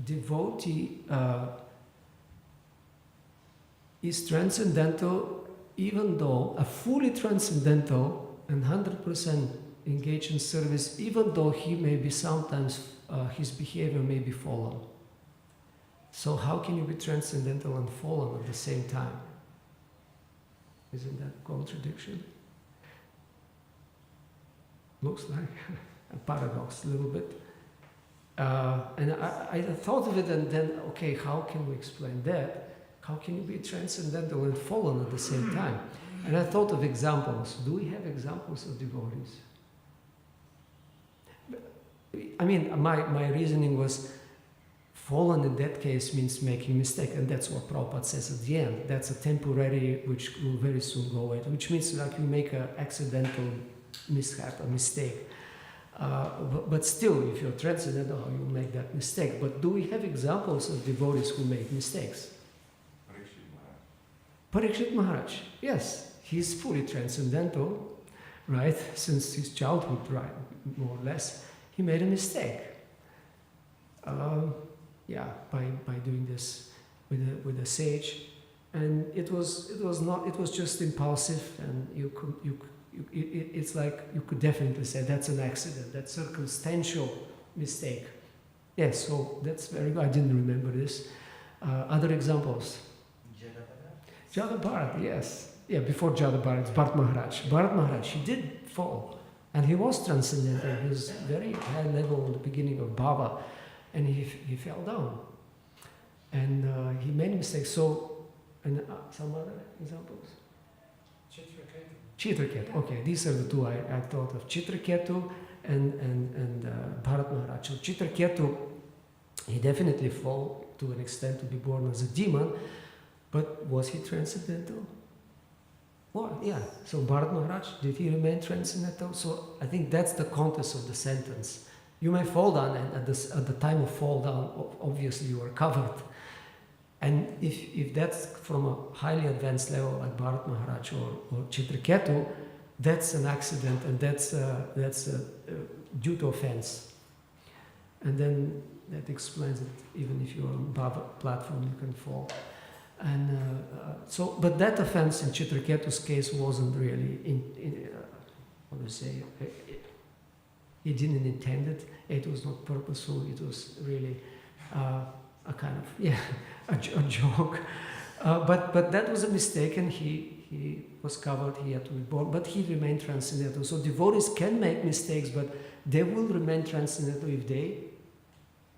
devotee is transcendental, even though a fully transcendental and 100% engaged in service, even though he may be sometimes, his behavior may be fallen. So how can you be transcendental and fallen at the same time? Isn't that a contradiction? Looks like a paradox a little bit. And I thought of it and then, okay, how can we explain that? How can you be transcendental and fallen at the same time? And I thought of examples. Do we have examples of devotees? I mean, my reasoning was fallen in that case means making mistake, and that's what Prabhupada says at the end. That's a temporary which will very soon go away, which means like you make an accidental mishap, a mistake. But still, if you're transcendental, you make that mistake. But do we have examples of devotees who make mistakes? Parikshit Maharaj, yes, he's fully transcendental, right? Since his childhood, right, more or less, he made a mistake. By doing this with a sage, and it was just impulsive, and it's like you could definitely say that's an accident, that's circumstantial mistake. Yes, so that's very good. I didn't remember this. Other examples. Jada Bharat, yes. Yeah, before Jada Bharat, it's Bharat Maharaj. Bharat Maharaj, he did fall. And he was transcendental. He was very high level in the beginning of Bhava. And he fell down. And he made mistakes. So, and some other examples? Chitraketu. Okay, these are the two I thought of. Chitraketu and Bharat Maharaj. So Chitraketu, he definitely fell to an extent to be born as a demon. But was he transcendental? Well, yeah. So Bharat Maharaj, did he remain transcendental? So I think that's the context of the sentence. You may fall down, and at the time of fall down, obviously you are covered. And if that's from a highly advanced level like Bharat Maharaj or Chitraketu, that's an accident, and that's due to offense. And then that explains it. Even if you're on Bhava platform, you can fall. And but that offense in Chitraketu's case wasn't really, he didn't intend it. It was not purposeful. It was really a kind of, a joke. But that was a mistake, and he was covered. He had to be born, but he remained transcendental. So devotees can make mistakes, but they will remain transcendental if they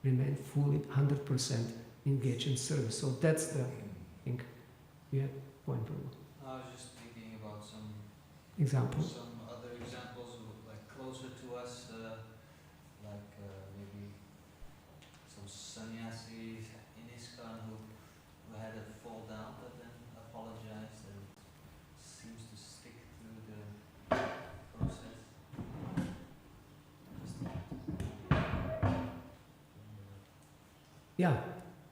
remain fully 100% engaged in service. So that's the thing. You had one problem. I was just thinking about some Examples. some other examples like closer to us, maybe some sannyasis in ISKCON who had a fall down but then apologized and seems to stick to the process. Yeah,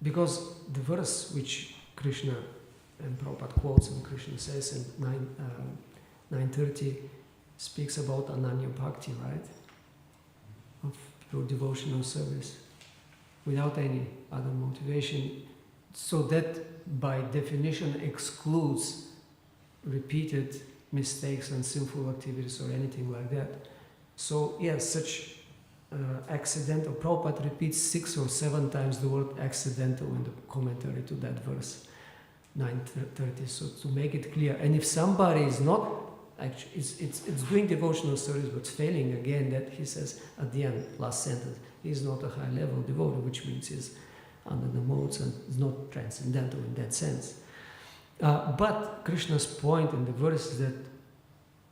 because the verse which Krishna and Prabhupada quotes, and Krishna says in 9:30 speaks about Ananya Bhakti, right? Of pure devotional service, without any other motivation. So that by definition excludes repeated mistakes and sinful activities or anything like that. So yes, such accidental, Prabhupada repeats 6 or 7 times the word accidental in the commentary to that verse, 9:30. So to make it clear, and if somebody is not actually, it's doing devotional service but failing again, that he says at the end, last sentence, he's not a high level devotee, which means he's under the modes and is not transcendental in that sense. But Krishna's point in the verse is that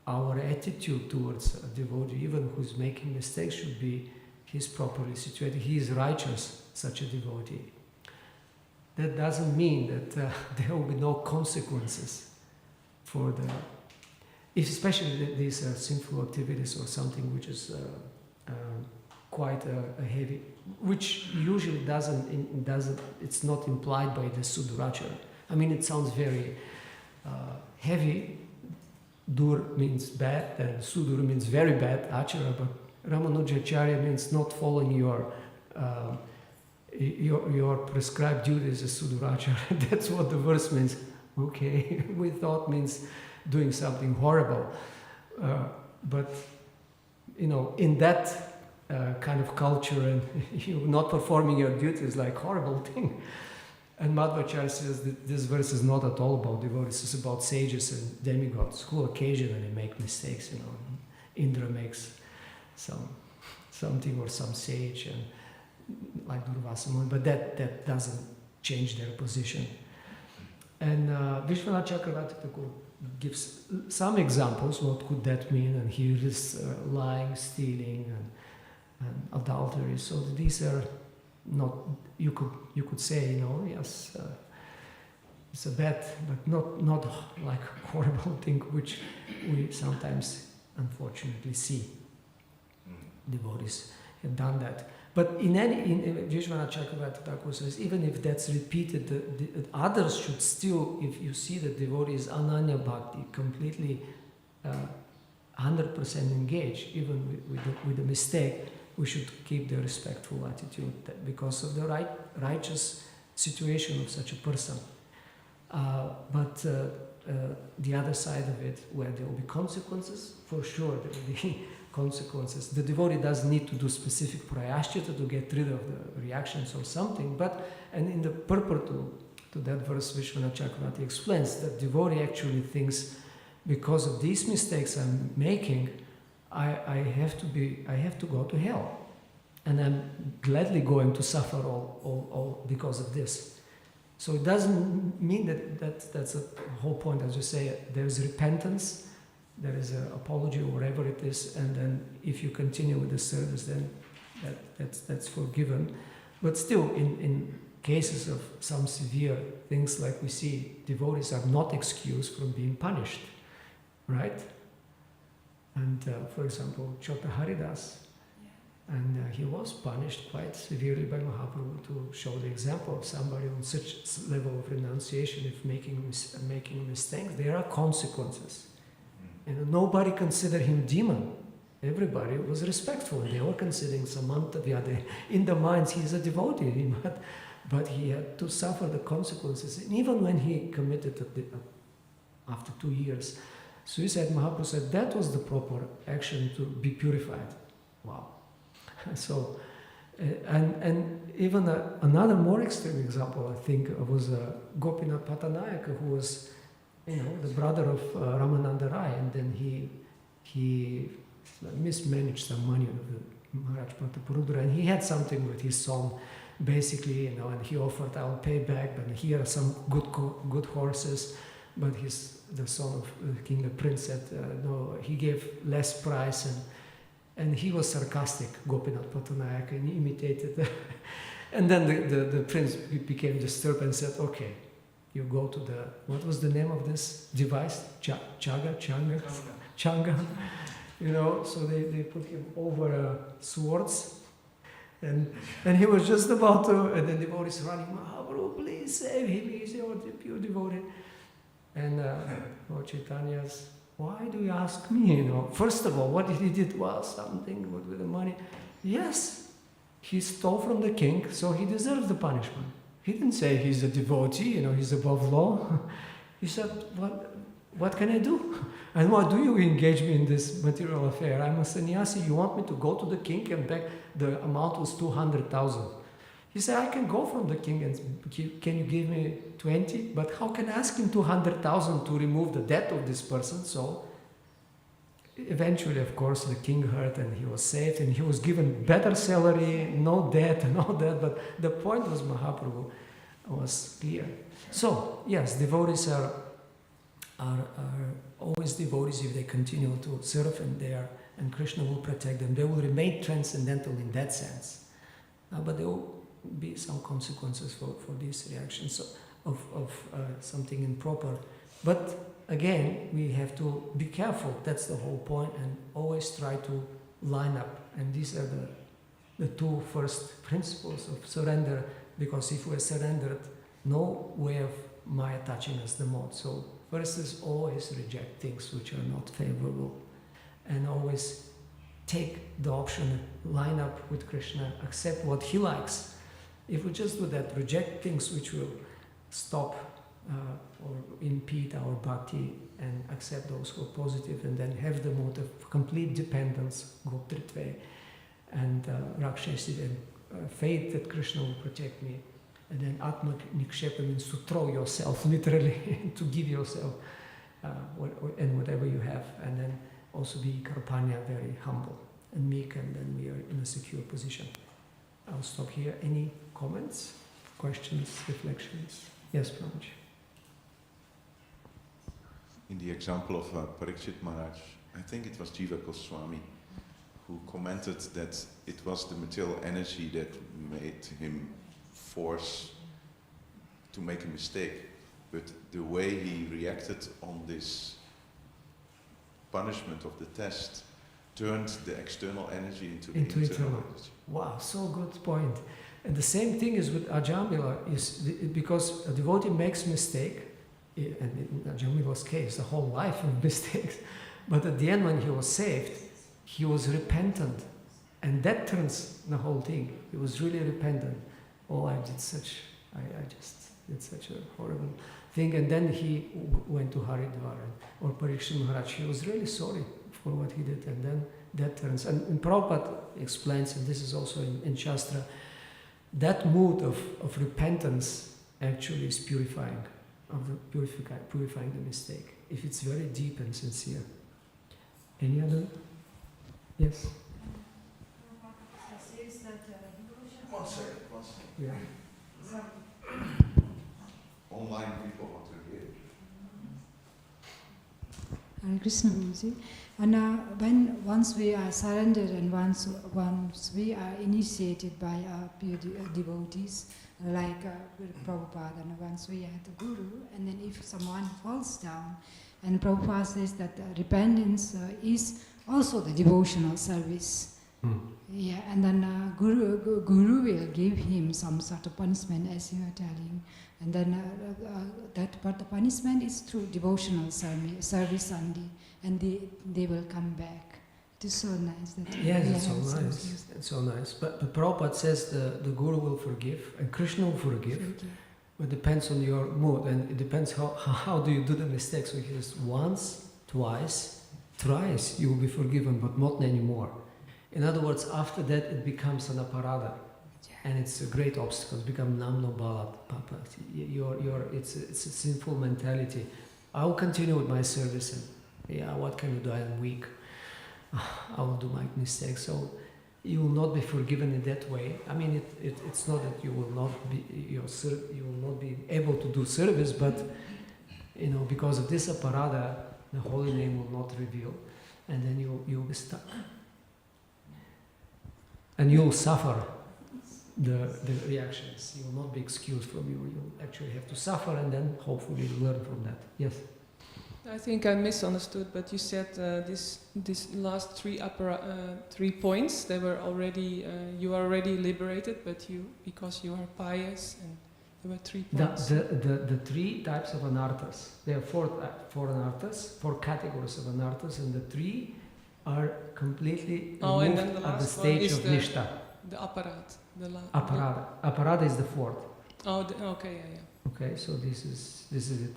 our attitude towards a devotee, even who's making mistakes, should be he's properly situated, he is righteous, such a devotee. That doesn't mean that there will be no consequences for the, if especially these are sinful activities or something which is quite a heavy, which usually it's not implied by the Sudurachara. I mean, it sounds very heavy. Dur means bad, and Sudur means very bad, Achara, but Ramanujacharya means not following your prescribed duties as Sudurachara. That's what the verse means. Okay, we thought means doing something horrible. But, in that kind of culture, and you not performing your duties like horrible thing. And Madhvacharya says that this verse is not at all about devotees, it's about sages and demigods who occasionally make mistakes, Indra makes something or some sage, and like Durvasa, but that doesn't change their position. And Vishwanath Chakravarti Thakur gives some examples, what could that mean, and here is lying, stealing, and adultery. So these are not, you could say, yes, it's a bad, but not like horrible thing which we sometimes unfortunately see. Devotees have done that. But in Vishwanath Chakravarti Thakur says, even if that's repeated, the others should still, if you see the devotee is ananya bhakti, completely 100% engaged, even with the mistake, we should keep the respectful attitude because of the righteous situation of such a person. But the other side of it, where there will be consequences, for sure there will be consequences. The devotee doesn't need to do specific prayaschitta to get rid of the reactions or something, and in the purport to that verse, Vishwanath Chakravarti explains that devotee actually thinks, because of these mistakes I'm making, I have to go to hell, and I'm gladly going to suffer all because of this. So it doesn't mean that's the whole point. As you say, there is repentance, there is an apology or whatever it is, and then if you continue with the service, then that's forgiven. But still, in cases of some severe things like we see, devotees are not excused from being punished, right? And for example, Chota Haridas, and he was punished quite severely by Mahaprabhu to show the example of somebody on such level of renunciation. If making mistakes, there are consequences. And nobody considered him demon. Everybody was respectful. They were considering Samantavya. In the minds, he's a devotee, but he had to suffer the consequences. And even when he committed after 2 years suicide, Mahaprabhu said that was the proper action to be purified. Wow. So, and even another more extreme example, I think, was Gopinath Patanayaka, who was, the brother of Ramananda Rai, and then he mismanaged some money of the Maharaj Pratapurudra, and he had something with his son, basically, and he offered, I'll pay back, but here are some good horses, but the son of the king, the prince, said no, he gave less price, and he was sarcastic, Gopinath Patanayaka, and he imitated. And then the prince became disturbed and said, okay, you go to what was the name of this device? Changa? So they put him over swords, and he was just about to, and then the devotee is running, Mahaprabhu, please save him, he's your pure devotee. And Lord Chaitanya's, why do you ask me? First of all, what he did was something with the money. Yes, he stole from the king, so he deserves the punishment. He didn't say he's a devotee, he's above law. He said, what can I do? And why do you engage me in this material affair? I'm a sannyasi, you want me to go to the king and back, the amount was 200,000. He said, I can go from the king and can you give me 20? But how can I ask him 200,000 to remove the debt of this person? So eventually, of course, the king heard and he was saved and he was given better salary, no debt and all that. But the point was Mahaprabhu was clear. So, yes, devotees are always devotees if they continue to serve, and Krishna will protect them. They will remain transcendental in that sense. But there will be some consequences for these reactions of something improper. But again, we have to be careful. That's the whole point, and always try to line up. And these are the two first principles of surrender, because if we're surrendered, no way of Maya touching us the most. So first is always reject things which are not favorable, and always take the option, line up with Krishna, accept what he likes. If we just do that, reject things which will stop or impede our bhakti, and accept those who are positive, and then have the mode of complete dependence, goptritve, and rakshasi, and faith that Krishna will protect me. And then atma nikshepa means to throw yourself, literally, to give yourself and whatever you have. And then also be karpanya, very humble and meek, and then we are in a secure position. I'll stop here. Any comments, questions, reflections? Yes, Prabhuji. in the example of Parikshit Maharaj, I think it was Jiva Goswami, who commented that it was the material energy that made him force to make a mistake. But the way he reacted on this punishment of the test turned the external energy into the internal energy. Wow, so good point. And the same thing is with Ajamila, because a devotee makes mistake, and in Ajamila's case, the whole life of mistakes, but at the end when he was saved, he was repentant, and that turns the whole thing. He was really repentant. Oh, I just did such a horrible thing, and then he went to Haridwar, or Parikshit Maharaj. He was really sorry for what he did, and then that turns. And Prabhupada explains, and this is also in Shastra, that mood of repentance actually is purifying the mistake, if it's very deep and sincere. Any other? Yes? One second. Yeah. Online people want to hear. Hare Krishna Guruji. And once we are surrendered and once we are initiated by our pure devotees, like Prabhupada, and once we are the Guru, and then if someone falls down, and Prabhupada says that repentance is also the devotional service. Yeah, and then Guru will give him some sort of punishment, as you are telling, and then but the punishment is through devotional service only, and they will come back. It is so nice that. Yes, it's so nice. It's so nice. But Prabhupada says the Guru will forgive and Krishna will forgive. But it depends on your mood, and it depends how do you do the mistake. So he says once, twice, thrice you will be forgiven, but not anymore. In other words, after that it becomes an aparada, and it's a great obstacle. It's become namno balat papa. It's a sinful mentality. I will continue with my service, and what can you do? I am weak. I will do my mistakes. So you will not be forgiven in that way. I mean, it's not that you will not be able to do service, but because of this aparada, the holy name will not reveal, and then you will be stuck. And you will suffer the reactions. You will not be excused from you. You actually have to suffer, and then hopefully learn from that. Yes? I think I misunderstood, but you said this last three points, they were already you are already liberated, but because you are pious, and there were 3 points. The 3 types of anarthas. There are 4 anarthas, 4 categories of anarthas, and the 3 are completely removed at the stage of Nishta. The aparad. Aparada is the 4th. Oh, okay, yeah. Okay, so this is it.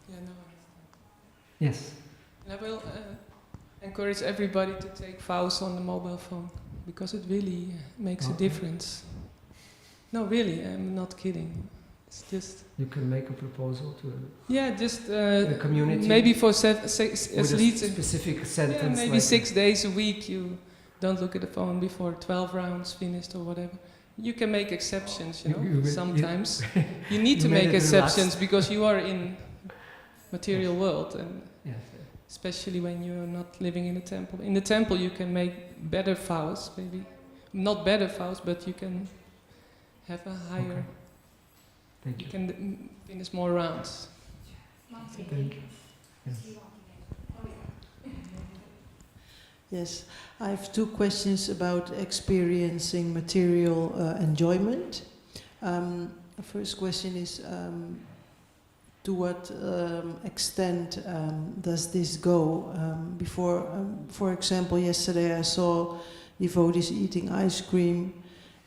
Yeah, no. Yes. And I will encourage everybody to take vows on the mobile phone, because it really makes a difference. No, really, I'm not kidding. It's just... You can make a proposal to the community. Maybe for with a specific sentence. Maybe like 6 days a week you don't look at the phone before 12 rounds finished or whatever. You can make exceptions, sometimes. You need to make exceptions because you are in material world, and especially when you're not living in a temple. In the temple you can make better vows, maybe. Not better vows, but you can have a higher... Okay. Thank you. You can finish more rounds. Thank you. Yes. Yes, I have 2 questions about experiencing material enjoyment. The first question is, to what extent does this go? For example, yesterday I saw devotees eating ice cream,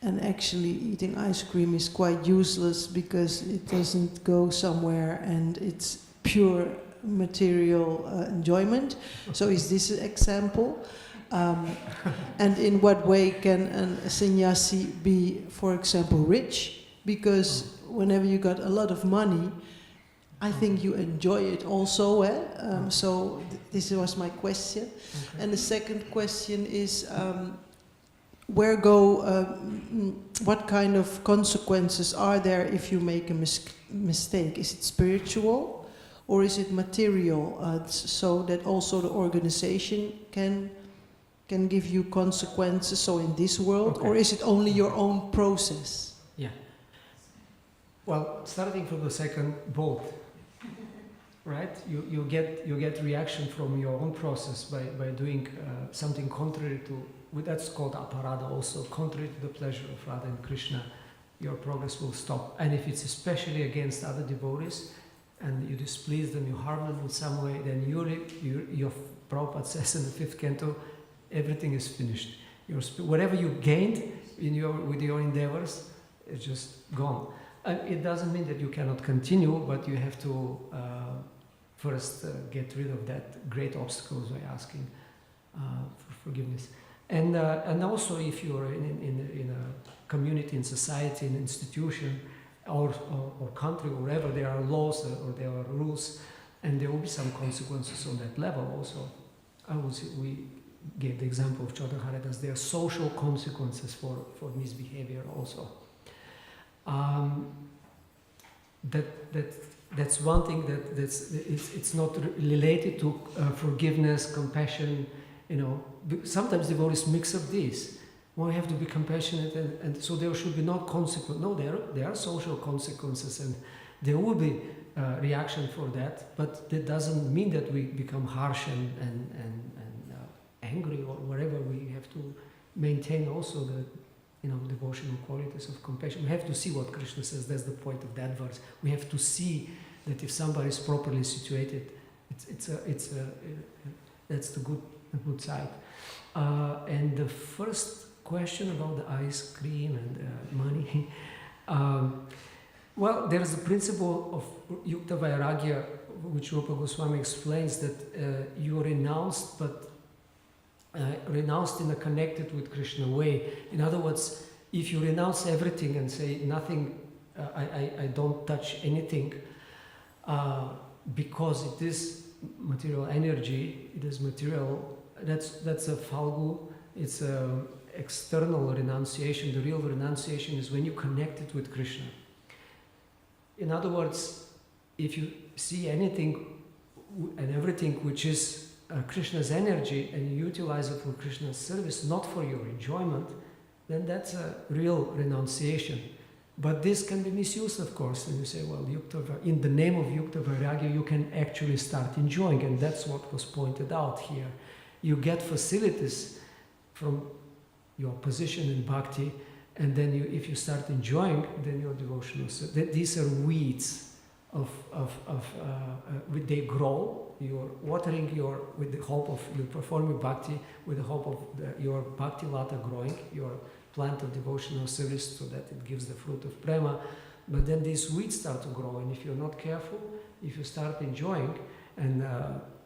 and actually eating ice cream is quite useless because it doesn't go somewhere and it's pure material enjoyment. So is this an example? And in what way can a sannyasi be, for example, rich? Because whenever you got a lot of money, I think you enjoy it also. So this was my question. Okay. And the second question is, what kind of consequences are there if you make a mistake? Is it spiritual, or is it material, so that also the organization can give you consequences, so in this world, Okay. or is it only your own process? Yeah. Well, starting from the second, both. Right? You get reaction from your own process by doing something contrary to, that's called aparada also, contrary to the pleasure of Radha and Krishna. Your progress will stop. And if it's especially against other devotees, and you displease them, you harm them in some way, then your Prabhupada says in the 5th canto, everything is finished. Whatever you gained with your endeavors, it's just gone. It doesn't mean that you cannot continue, but you have to first get rid of that great obstacles by asking for forgiveness. And also, if you're in a community, in society, in an institution, or country, or wherever there are laws or there are rules, and there will be some consequences on that level also. I would say we gave the example of Chodaharidas. There are social consequences for misbehavior also. That's one thing it's not related to forgiveness, compassion. Sometimes devotees mix up these. Well, we have to be compassionate, and so there should be no consequence. No, there are social consequences, and there will be reaction for that. But that doesn't mean that we become harsh and angry or whatever. We have to maintain also the devotional qualities of compassion. We have to see what Krishna says. That's the point of that verse. We have to see that if somebody is properly situated, that's the good side. And the first question about the ice cream and money. Well, there is a principle of Yukta Vairagya, which Rupa Goswami explains that you renounced, but renounced in a connected with Krishna way. In other words, if you renounce everything and say nothing, I don't touch anything, because it is material energy, it is material, that's a falgu, it's a external renunciation. The real renunciation is when you connect it with Krishna. In other words, if you see anything and everything which is Krishna's energy and you utilize it for Krishna's service, not for your enjoyment, then that's a real renunciation. But this can be misused, of course, and you say, well, in the name of Yukta Vairagya, you can actually start enjoying, and that's what was pointed out here. You get facilities from your position in bhakti, and then if you start enjoying, then your devotional. So these are weeds they grow. You're watering with the hope of you performing bhakti, with the hope of your bhakti lata growing, your plant of devotional service, so that it gives the fruit of prema. But then these weeds start to grow, and if you're not careful, if you start enjoying and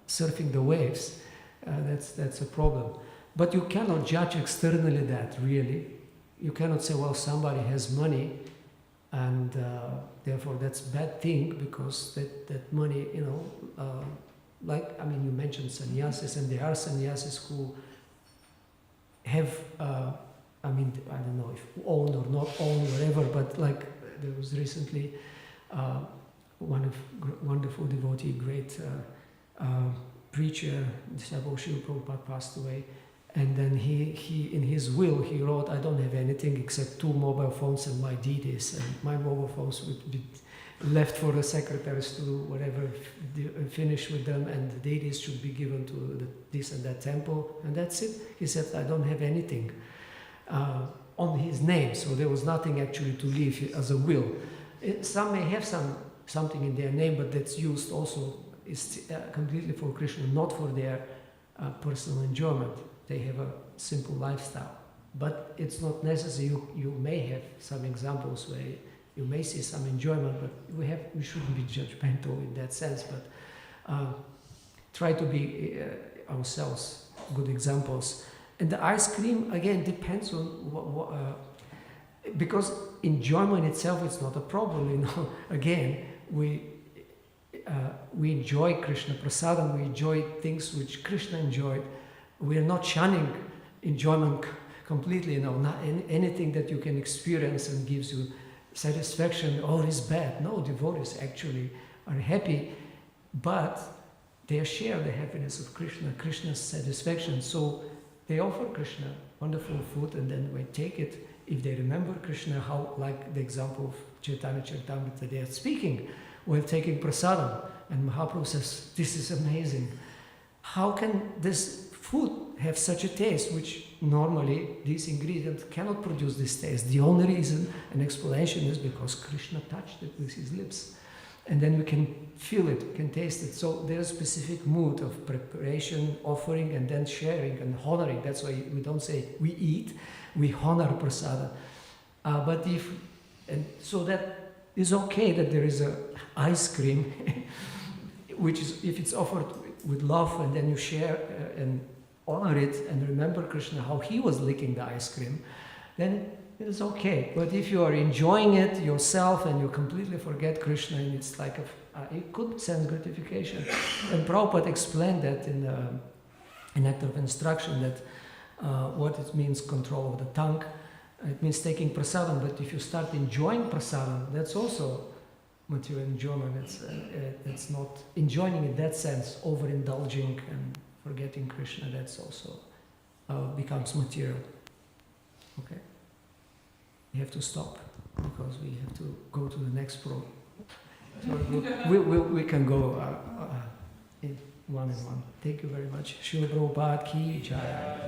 surfing the waves, that's a problem. But you cannot judge externally that, really. You cannot say, well, somebody has money, and therefore that's a bad thing, because that money, you mentioned sannyasis, and there are sannyasis who have, I don't know if own or not own, whatever, but like there was recently one wonderful devotee, great preacher, disciple of Srila Prabhupada, passed away. And then he in his will, he wrote, I don't have anything except 2 mobile phones and my deities. And my mobile phones would be left for the secretaries to do whatever, finish with them, and the deities should be given to this and that temple. And that's it. He said, I don't have anything on his name. So there was nothing actually to leave as a will. Some may have something in their name, but that's used also is completely for Krishna, not for their personal enjoyment. They have a simple lifestyle, but it's not necessary. You may have some examples where you may see some enjoyment, but we shouldn't be judgmental in that sense. But try to be ourselves good examples. And the ice cream again depends on because enjoyment itself is not a problem. Again, we enjoy Krishna prasadam. We enjoy things which Krishna enjoyed. We are not shunning enjoyment completely, not anything that you can experience and gives you satisfaction or is bad. No, devotees actually are happy but they share the happiness of Krishna, Krishna's satisfaction. So they offer Krishna wonderful food, and then we take it. If they remember Krishna, how, like the example of Chaitanya Charitamrita, they are speaking while taking prasadam, and Mahaprabhu says, "This is amazing. How can this food have such a taste, which normally this ingredient cannot produce this taste?" The only reason and explanation is because Krishna touched it with his lips. And then we can feel it, can taste it. So there's a specific mood of preparation, offering, and then sharing and honoring. That's why we don't say we eat, we honor prasada. So that is okay that there is a ice cream, which is, if it's offered with love, and then you share and honor it and remember Krishna, how he was licking the ice cream, then it is okay. But if you are enjoying it yourself and you completely forget Krishna, and it's like it could sense gratification. And Prabhupada explained that in Act of Instruction, that what it means, control of the tongue. It means taking prasadam, but if you start enjoying prasadam, that's also material enjoyment. It's not enjoying in that sense, overindulging and forgetting Krishna. That's also becomes material. Okay. We have to stop because we have to go to the next program. So we can go in one and one. Thank you very much. Srila Prabhupada ki jai.